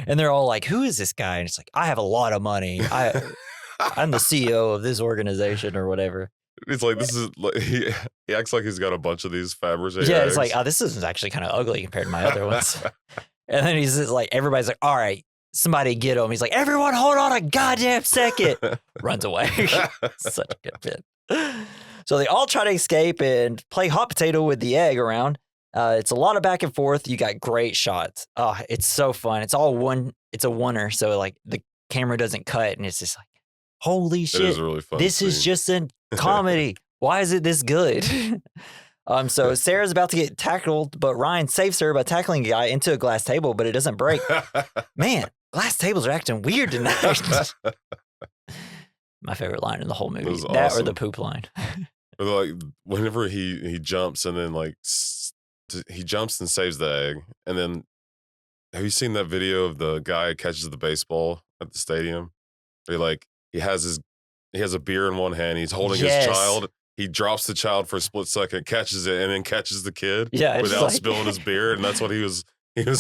And they're all like, who is this guy? And it's like, I have a lot of money. I'm the CEO of this organization or whatever. It's like, this is like, he acts like he's got a bunch of these Fabergé eggs. Yeah, it's like, oh, this is actually kind of ugly compared to my other ones. And then he's just like, everybody's like, all right, somebody get him. He's like, everyone hold on a goddamn second. Runs away. Such a good bit. So they all try to escape and play hot potato with the egg around. It's a lot of back and forth. You got great shots. Oh, it's so fun. It's all one. It's a oneer. So like the camera doesn't cut and it's just like, holy shit. It is a really fun This scene. is just a comedy. Why is it this good? So Sarah's about to get tackled, but Ryan saves her by tackling a guy into a glass table, but it doesn't break. Man, glass tables are acting weird tonight. My favorite line in the whole movie. That awesome. or the poop line. Or like whenever he jumps and then like he jumps and saves the egg, and then have you seen that video of the guy who catches the baseball at the stadium? Where he has a beer in one hand, he's holding his child. He drops the child for a split second, catches it, and then catches the kid without spilling his beer, and that's what he was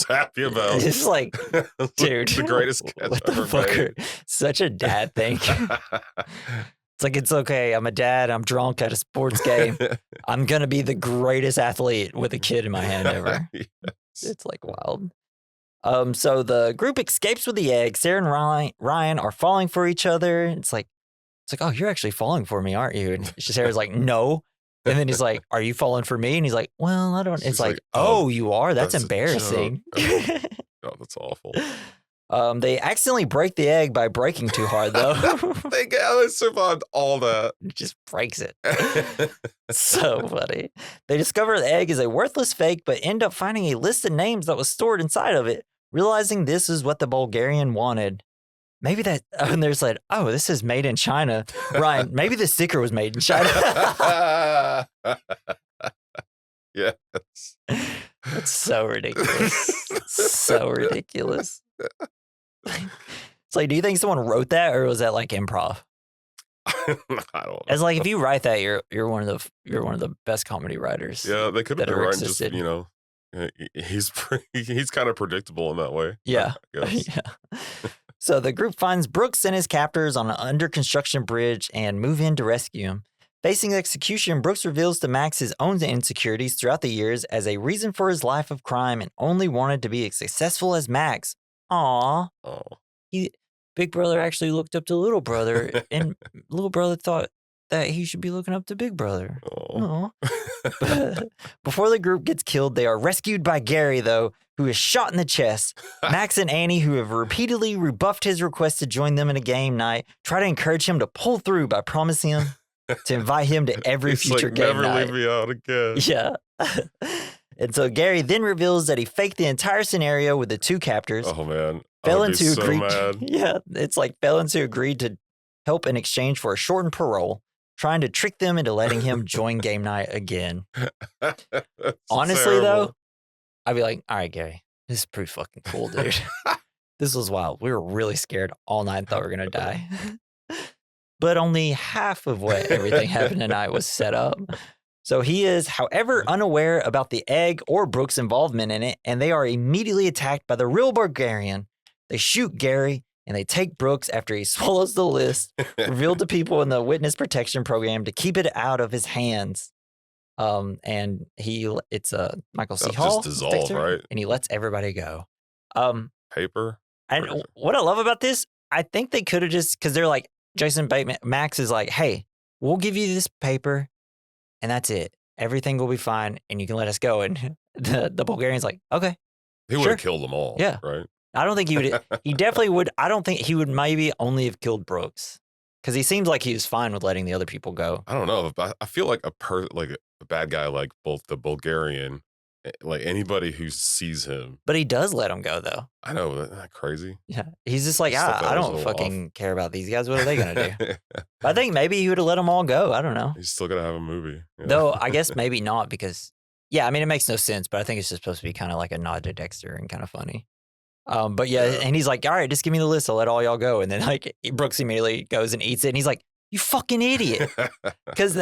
happy about. It's like, dude, the greatest catch what the ever fuck? made. Such a dad thing. It's like, it's okay. I'm a dad. I'm drunk at a sports game. I'm going to be the greatest athlete with a kid in my hand ever. Yes. It's like wild. So the group escapes with the egg. Sarah and Ryan are falling for each other. It's like, oh, you're actually falling for me, aren't you? And Sarah's like, no. And then he's like, are you falling for me? And he's like, well, I don't. She's it's like, oh, you are? That's embarrassing. Oh, that's awful. They accidentally break the egg by breaking too hard, though. They survived all that. It just breaks it. So funny. They discover the egg is a worthless fake, but end up finding a list of names that was stored inside of it, realizing this is what the Bulgarian wanted. Maybe that, and there's like, oh, this is made in China. Ryan, maybe the sticker was made in China. Yes. That's so ridiculous. So ridiculous. It's like, do you think someone wrote that, or was that like improv? I don't know. It's like, if you write that, you're one of the best comedy writers. Yeah, they could have been writing existed. just he's kind of predictable in that way. Yeah. I guess. Yeah. So the group finds Brooks and his captors on an under construction bridge and move in to rescue him. Facing execution, Brooks reveals to Max his own insecurities throughout the years as a reason for his life of crime and only wanted to be as successful as Max. Aww. Oh. Big brother actually looked up to little brother, and little brother thought that he should be looking up to big brother. Oh. Before the group gets killed, they are rescued by Gary, though, who is shot in the chest. Max and Annie, who have repeatedly rebuffed his request to join them in a game night, try to encourage him to pull through by promising him to invite him to every future game never night. Leave me out again. Yeah. And so Gary then reveals that he faked the entire scenario with the two captors. Oh, man. Felons who so agreed. mad. Yeah, it's like felons who agreed to help in exchange for a shortened parole, trying to trick them into letting him join game night again. Honestly, though, I'd be like, all right, Gary, this is pretty fucking cool, dude. This was wild. We were really scared all night and thought we were going to die. But only half of what everything happened tonight was set up. So he is, however, unaware about the egg or Brooks' involvement in it, and they are immediately attacked by the real Bulgarian. They shoot Gary, and they take Brooks after he swallows the list, revealed to people in the witness protection program to keep it out of his hands. And it's Michael C. Hall. Just dissolve, right? And he lets everybody go. Paper? And what I love about this, I think they could have just, because they're like, Jason Bateman, Max is like, hey, we'll give you this paper, and that's it. Everything will be fine, and you can let us go. And the Bulgarian's like, okay. He would have killed them all. Yeah. Right? I don't think he would. He definitely would. I don't think he would maybe only have killed Brooks, because he seems like he was fine with letting the other people go. I don't know. I feel like a bad guy like both the Bulgarian like anybody who sees him. But he does let them go, though. I know, isn't that crazy? Yeah. He's just like, I don't fucking care about these guys. What are they going to do? I think maybe he would have let them all go. I don't know. He's still going to have a movie. Yeah. Though, I guess maybe not because, yeah, I mean, it makes no sense, but I think it's just supposed to be kind of like a nod to Dexter and kind of funny. But yeah, and he's like, all right, just give me the list. I'll let all y'all go. And then like Brooks immediately goes and eats it. And he's like, you fucking idiot.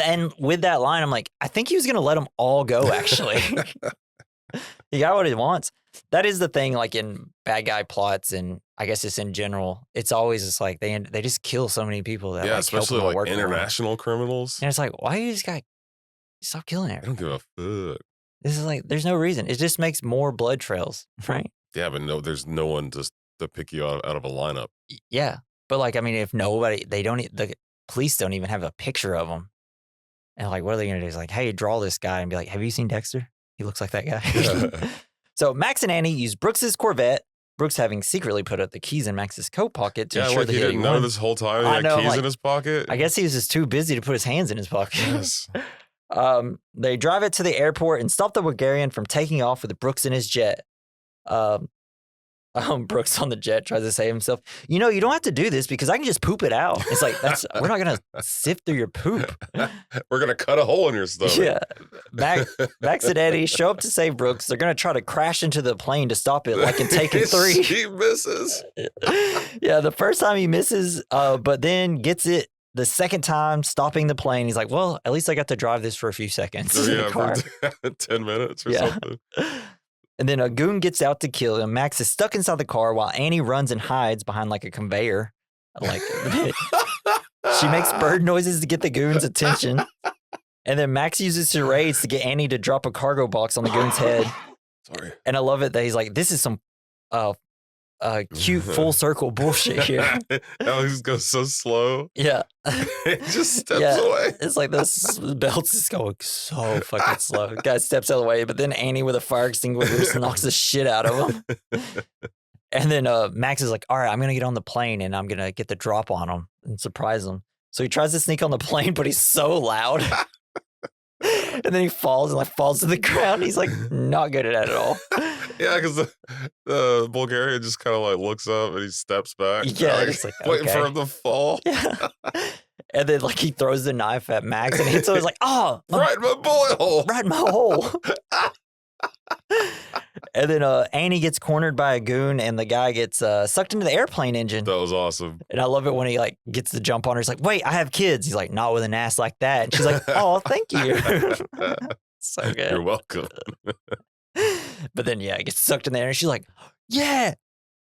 And with that line, I'm like, I think he was going to let them all go, actually. He got what he wants. That is the thing, like in bad guy plots, and I guess it's in general, it's always just like they just kill so many people. That, especially like international criminals. And it's like, why you just got stop killing everyone? I don't give a fuck. This is like, there's no reason. It just makes more blood trails, right? Yeah, but no, there's no one to pick you out of a lineup. Yeah, but like, I mean, if nobody, the police don't even have a picture of him, and like, what are they gonna do? It's like, hey, draw this guy and be like, have you seen Dexter? He looks like that guy. So Max and Annie use Brooks's Corvette. Brooks having secretly put up the keys in Max's coat pocket to ensure that he didn't know this whole time he had keys in his pocket. I guess he was just too busy to put his hands in his pocket. Yes. They drive it to the airport and stop the Bulgarian from taking off with Brooks in his jet. Brooks on the jet tries to say himself, you don't have to do this because I can just poop it out. It's like, we're not going to sift through your poop. We're going to cut a hole in your stomach. Yeah. Max and Eddie show up to save Brooks. They're going to try to crash into the plane to stop it, like in Taken 3. He misses. Yeah, the first time he misses, but then gets it the second time, stopping the plane. He's like, well, at least I got to drive this for a few seconds. Yeah, for 10 minutes or something. And then a goon gets out to kill him. Max is stuck inside the car while Annie runs and hides behind like a conveyor. Like she makes bird noises to get the goon's attention. And then Max uses charades to get Annie to drop a cargo box on the goon's head. Sorry. And I love it that he's like, this is some cute full circle bullshit here. Oh, he just goes so slow. Yeah. He just steps away. It's like this belt's just going so fucking slow. Guy steps out of the way, but then Annie with a fire extinguisher just knocks the shit out of him. And then Max is like, all right, I'm going to get on the plane and I'm going to get the drop on him and surprise him. So he tries to sneak on the plane, but he's so loud. And then he falls and like falls to the ground. He's like not good at it at all. Yeah, because the Bulgarian just kind of like looks up and he steps back. Yeah, like, waiting for him to fall. Yeah. And then like he throws the knife at Max and hits him. He's like, oh, right in my bullet hole. Right in my hole. And then Annie gets cornered by a goon and the guy gets sucked into the airplane engine. That was awesome. And I love it when he like gets the jump on her. He's like, wait, I have kids. He's like, not with an ass like that. And she's like, oh, thank you. So good. You're welcome. But then, yeah, it gets sucked in there and she's like, yeah.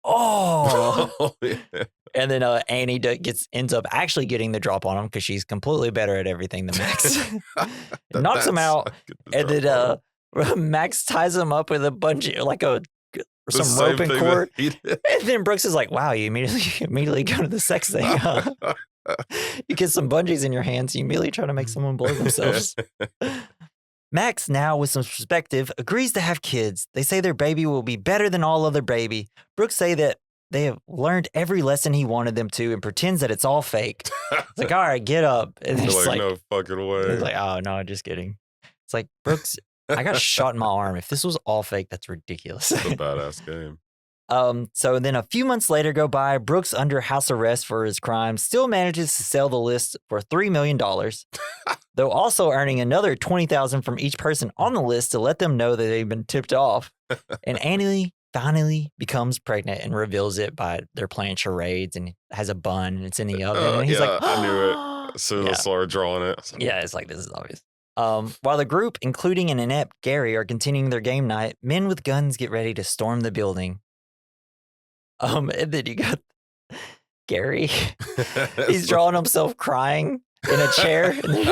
Oh. Yeah. And then Annie ends up actually getting the drop on him because she's completely better at everything than Max. Knocks him out. And then Max ties him up with a bungee, like some rope and cord. And then Brooks is like, wow, you immediately go to the sex thing. Huh? You get some bungees in your hands, you immediately try to make someone blow themselves. Max, now with some perspective, agrees to have kids. They say their baby will be better than all other baby. Brooks say that they have learned every lesson he wanted them to and pretends that it's all fake. It's like, all right, get up. And it's like, no fucking way. He's like, oh, no, just kidding. It's like, Brooks, I got a shot in my arm. If this was all fake, that's ridiculous. It's a badass game. So then a few months later go by. Brooks, under house arrest for his crimes, still manages to sell the list for $3 million, though also earning another $20,000 from each person on the list to let them know that they've been tipped off. And Annie finally becomes pregnant and reveals it by they're playing charades and has a bun and it's in the oven. And he's like, oh. I knew it. As soon as I started drawing it. Yeah, it's like, this is obvious. While the group, including an inept Gary, are continuing their game night, men with guns get ready to storm the building. And then you got Gary. He's drawing himself crying in a chair. And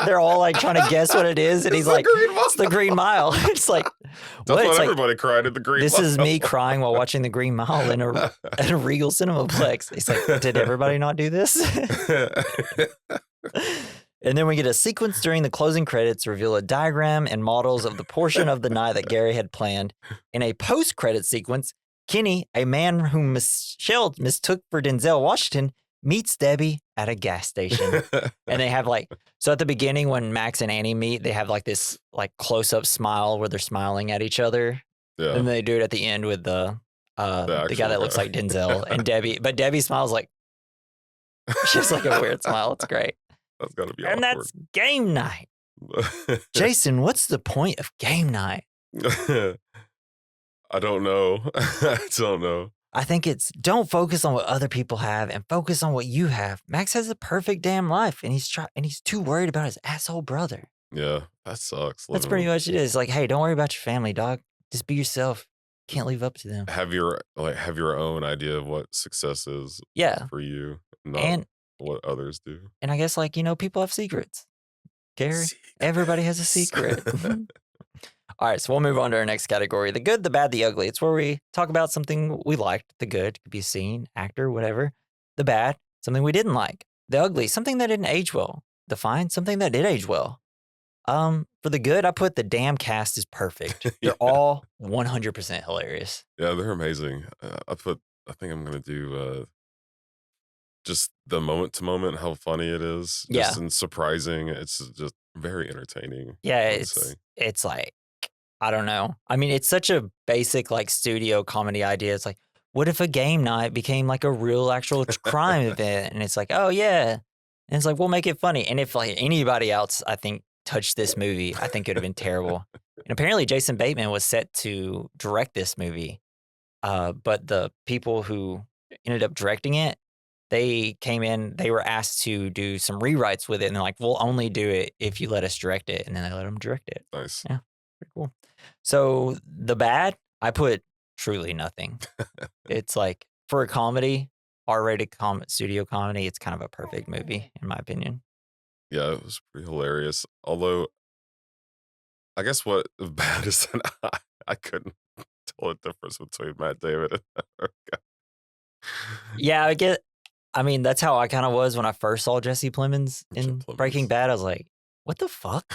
they're all like trying to guess what it is. And he's like, it's the Green Mile. It's like, what? It's everybody cried at the Green Mile. This is me crying while watching the Green Mile in a Regal Cinemaplex. He's like, did everybody not do this? And then we get a sequence during the closing credits reveal a diagram and models of the portion of the night that Gary had planned. In a post-credit sequence, Kenny, a man whom Michelle mistook for Denzel Washington, meets Debbie at a gas station. And they have like, so at the beginning when Max and Annie meet, they have like this like close-up smile where they're smiling at each other. Yeah. And they do it at the end with the guy that looks like Denzel and Debbie. But Debbie smiles like, she has like a weird smile. It's great. That's gotta be and awkward. That's game night. Jason, what's the point of game night? I don't know. I don't know. I think it's don't focus on what other people have and focus on what you have. Max has a perfect damn life, and he's too worried about his asshole brother. Yeah, that sucks. That's pretty much it. It's like, hey, don't worry about your family, dog. Just be yourself. Can't live up to them. Have your own idea of what success is. Yeah, for you, not what others do. And I guess people have secrets. Gary, everybody has a secret. All right, so we'll move on to our next category. The good, the bad, the ugly. It's where we talk about something we liked. The good could be a scene, actor, whatever. The bad, something we didn't like. The ugly, something that didn't age well. The fine, something that did age well. For the good, I put the damn cast is perfect. They're all 100% hilarious. Yeah, they're amazing. I think I'm going to do just the moment to moment, how funny it is. Just and surprising. It's just very entertaining. Yeah, it's like, I don't know. I mean, it's such a basic like studio comedy idea. It's like, what if a game night became like a real actual crime event? And it's like, oh yeah. And it's like, we'll make it funny. And if like anybody else, I think, touched this movie, I think it would have been terrible. And apparently Jason Bateman was set to direct this movie. But the people who ended up directing it, they came in, they were asked to do some rewrites with it. And they're like, we'll only do it if you let us direct it. And then they let them direct it. Nice. Yeah, pretty cool. So the bad, I put truly nothing. It's like, for a comedy, R-rated studio comedy, it's kind of a perfect movie, in my opinion. Yeah, it was pretty hilarious. Although, I guess what bad is that I couldn't tell the difference between Matt Damon and that guy. Yeah, I mean, that's how I kind of was when I first saw Jesse Plemons in Breaking Bad. I was like, what the fuck?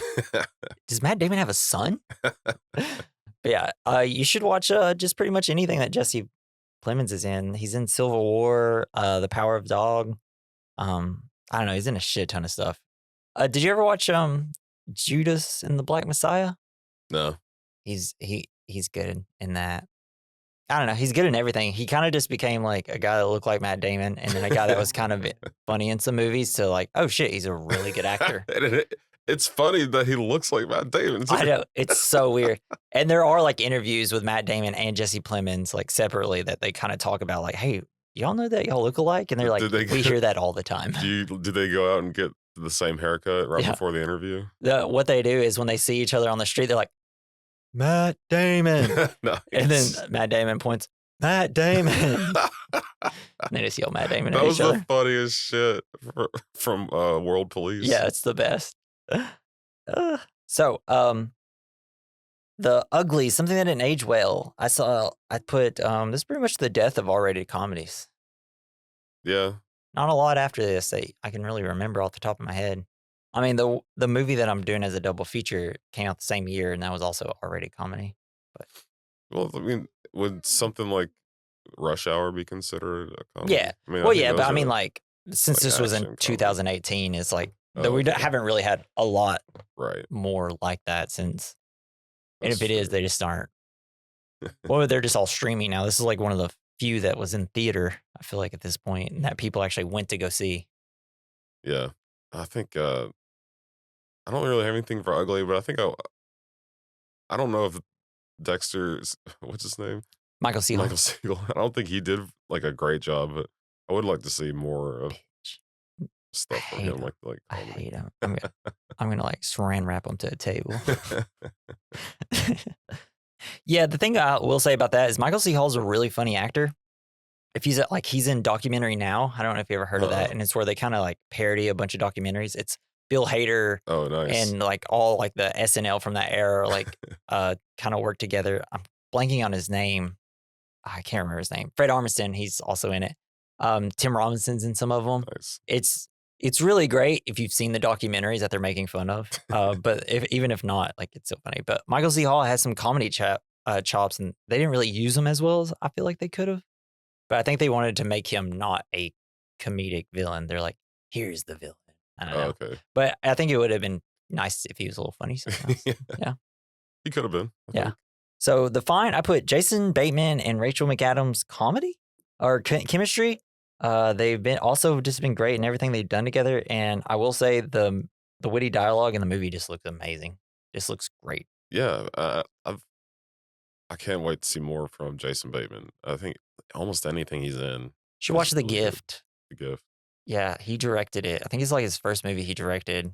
Does Matt Damon have a son? But yeah, you should watch just pretty much anything that Jesse Plemons is in. He's in Civil War, The Power of Dog. I don't know. He's in a shit ton of stuff. Did you ever watch Judas and the Black Messiah? No. He's good in that. I don't know. He's good in everything. He kind of just became like a guy that looked like Matt Damon, and then a guy that was kind of funny in some movies. To like, oh shit, he's a really good actor. It's funny that he looks like Matt Damon. I know, it's so weird. And there are like interviews with Matt Damon and Jesse Plemons like separately that they kind of talk about like, hey, y'all know that y'all look alike? And they're like, we hear that all the time. Do they go out and get the same haircut right before the interview? What they do is when they see each other on the street, they're like, Matt Damon. Nice. And then Matt Damon points, Matt Damon. And they just yell Matt Damon at each other. That was the funniest shit from World Police. Yeah, it's the best. So, the ugly, something that didn't age well. I put, this is pretty much the death of R-rated comedies. Yeah. Not a lot after this that I can really remember off the top of my head. I mean, the movie that I'm doing as a double feature came out the same year, and that was also an R-rated comedy. But well, I mean, would something like Rush Hour be considered a comedy? Yeah. I mean, but I mean, like, since this was in 2018, it's like, we haven't really had a lot more like that since. And if it is, they just aren't. Well, they're just all streaming now. This is like one of the few that was in theater, I feel like, at this point, and that people actually went to go see. Yeah. I think, I don't really have anything for ugly, but I think I don't know if Dexter's, what's his name? Michael Siegel. I don't think he did like a great job, but I would like to see more of stuff from him. Like I hate him. I'm gonna like saran wrap him to a table. Yeah, the thing I will say about that is Michael C. Hall's a really funny actor. If he's in Documentary Now. I don't know if you ever heard of that, and it's where they kind of like parody a bunch of documentaries. It's Bill Hader. Oh, nice. And like all like the SNL from that era, like kind of work together. I'm blanking on his name. I can't remember his name. Fred Armisen, he's also in it. Tim Robinson's in some of them. Nice. It's really great if you've seen the documentaries that they're making fun of. But even if not, like, it's so funny. But Michael C. Hall has some comedy chops, and they didn't really use them as well as I feel like they could have. But I think they wanted to make him not a comedic villain. They're like, here's the villain. I don't Oh, know. okay. But I think it would have been nice if he was a little funny sometimes. Yeah. He could have been. I Yeah. think. So the fine, I put Jason Bateman and Rachel McAdams comedy or chemistry. They've been also just been great in everything they've done together. And I will say the witty dialogue in the movie just looks amazing. Just looks great. Yeah, I can't wait to see more from Jason Bateman. I think almost anything he's in. You should watch is The really good. Gift. The Gift. Yeah, he directed it. I think it's like his first movie he directed.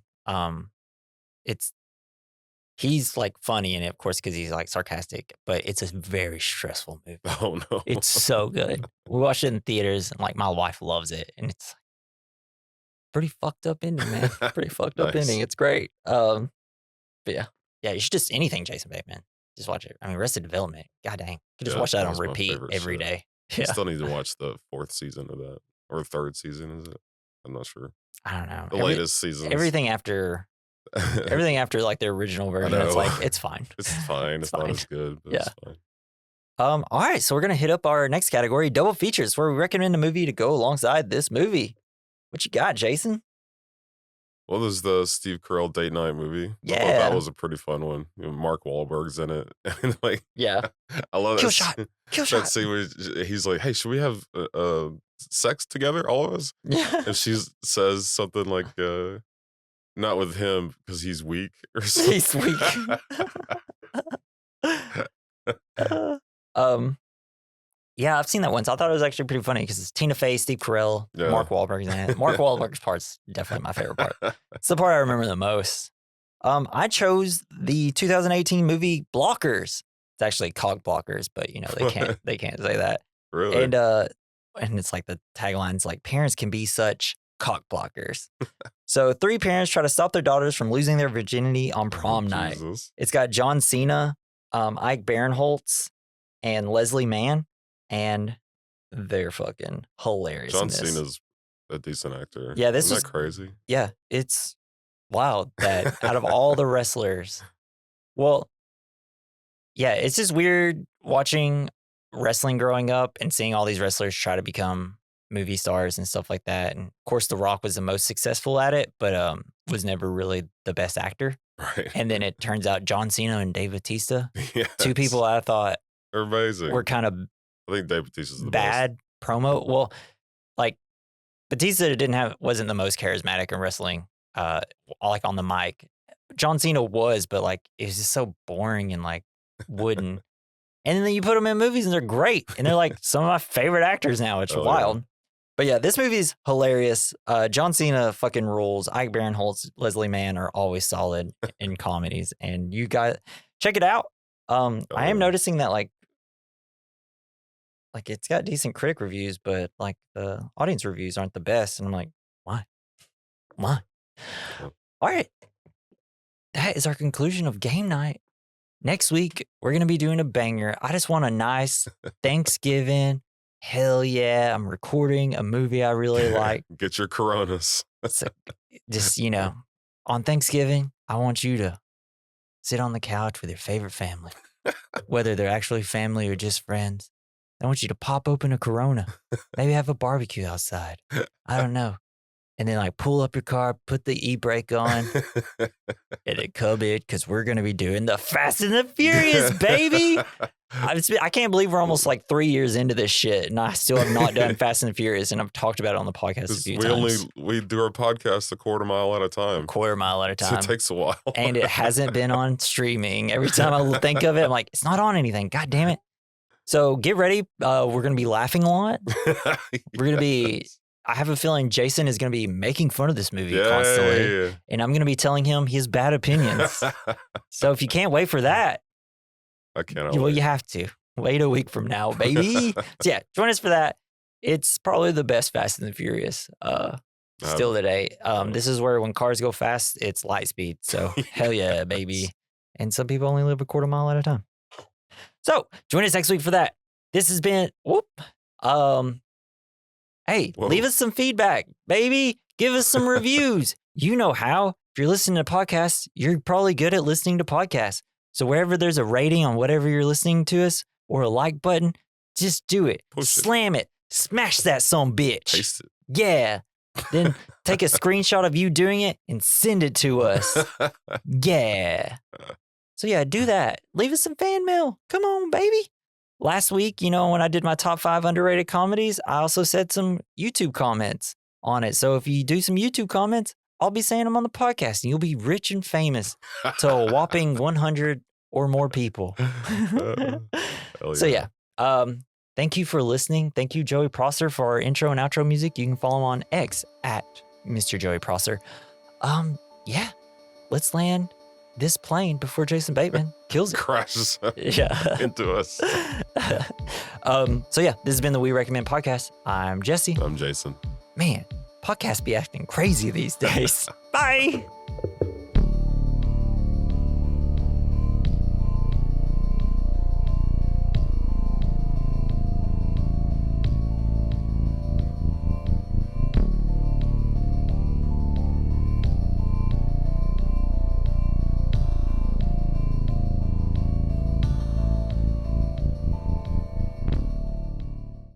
He's like funny in it, of course, because he's like sarcastic, but it's a very stressful movie. Oh no. It's so good. We watched it in theaters, and like my wife loves it, and it's pretty fucked up ending, man. Pretty fucked up Nice. ending. It's great. But yeah, you should just anything Jason Bateman. Just watch it. I mean, Arrested Development. God dang, you could just watch that on was my repeat favorite every show. day. I Yeah, still need to watch the 4th season of that. Or 3rd season, is it? I'm not sure. I don't know. The latest season. Everything after like the original version, it's like it's fine. It's fine. It's not fine. as good, but Yeah. it's fine. All right, so we're gonna hit up our next category, double features, where we recommend a movie to go alongside this movie. What you got, Jason? Well, there's the Steve Carell date night movie. I thought Yeah. that was a pretty fun one. Mark Wahlberg's in it. And like, Yeah. I love Kill that shot. Kill that shot. scene where he's like, "Hey, should we have sex together, all of us?" Yeah. And she says something like, "Not with him because he's weak," or something. He's weak. Yeah, I've seen that once. I thought it was actually pretty funny because it's Tina Fey, Steve Carell, Yeah. Mark Wahlberg's in it. Mark Wahlberg's part's definitely my favorite part. It's the part I remember the most. I chose the 2018 movie Blockers. It's actually Cog Blockers, but you know they can't say that. Really? And it's like the tagline's like parents can be such cock blockers. So 3 parents try to stop their daughters from losing their virginity on prom night. Jesus. It's got John Cena, Ike Barinholtz, and Leslie Mann, and they're fucking hilarious. John in this. Cena's a decent actor. Yeah, this Isn't was that crazy. Yeah, it's wild that out of all the wrestlers, well, yeah, it's just weird watching wrestling growing up and seeing all these wrestlers try to become movie stars and stuff like that. And of course, The Rock was the most successful at it, but was never really the best actor. Right. And then it turns out John Cena and Dave Bautista, Yes. 2 people I thought They're amazing. were kind of I think Dave Bautista's the bad promo. Well, like Batista wasn't the most charismatic in wrestling, like on the mic. John Cena was, but like it was just so boring and like wooden. And then you put them in movies and they're great. And they're like some of my favorite actors now. It's wild. Yeah. But yeah, this movie's hilarious. John Cena fucking rules. Ike Barinholtz, Leslie Mann are always solid in comedies. And you guys, check it out. I am noticing that like it's got decent critic reviews, but like the audience reviews aren't the best. And I'm like, why? Why? All right. That is our conclusion of game night. Next week, we're going to be doing a banger. I just want a nice Thanksgiving. Hell yeah. I'm recording a movie I really like. Get your Coronas. So just, on Thanksgiving, I want you to sit on the couch with your favorite family, whether they're actually family or just friends. I want you to pop open a Corona, maybe have a barbecue outside. I don't know. And then like pull up your car, put the e-brake on, and it cub it because we're going to be doing the Fast and the Furious, baby. I can't believe we're almost like 3 years into this shit, and I still have not done Fast and the Furious, and I've talked about it on the podcast a few times. We do our podcast a quarter mile at a time. Quarter mile at a time. So it takes a while. And it hasn't been on streaming. Every time I think of it, I'm like, it's not on anything. God damn it. So get ready. We're going to be laughing a lot. We're going to be... I have a feeling Jason is going to be making fun of this movie constantly. Yeah. And I'm going to be telling him his bad opinions. So if you can't wait for that, I cannot well, wait. you have to. Wait a week from now, baby. So yeah, join us for that. It's probably the best Fast and the Furious still today. This is where when cars go fast, it's light speed. So hell yeah, baby. And some people only live a quarter mile at a time. So join us next week for that. This has been, hey, leave us some feedback, baby. Give us some reviews. You know how. If you're listening to podcasts, you're probably good at listening to podcasts. So wherever there's a rating on whatever you're listening to us or a like button, just do it. Slam it. Smash that son bitch. Taste it. Yeah. Then take a screenshot of you doing it and send it to us. Yeah. So yeah, do that. Leave us some fan mail. Come on, baby. Last week, when I did my top 5 underrated comedies, I also said some YouTube comments on it. So if you do some YouTube comments, I'll be saying them on the podcast and you'll be rich and famous to a whopping 100 or more people. So yeah, thank you for listening. Thank you, Joey Prosser, for our intro and outro music. You can follow him on X at Mr. Joey Prosser. Yeah, let's land this plane before Jason Bateman kills it. Crashes into us. So yeah, this has been the We Recommend Podcast. I'm Jesse. I'm Jason. Man, podcasts be acting crazy these days. Bye.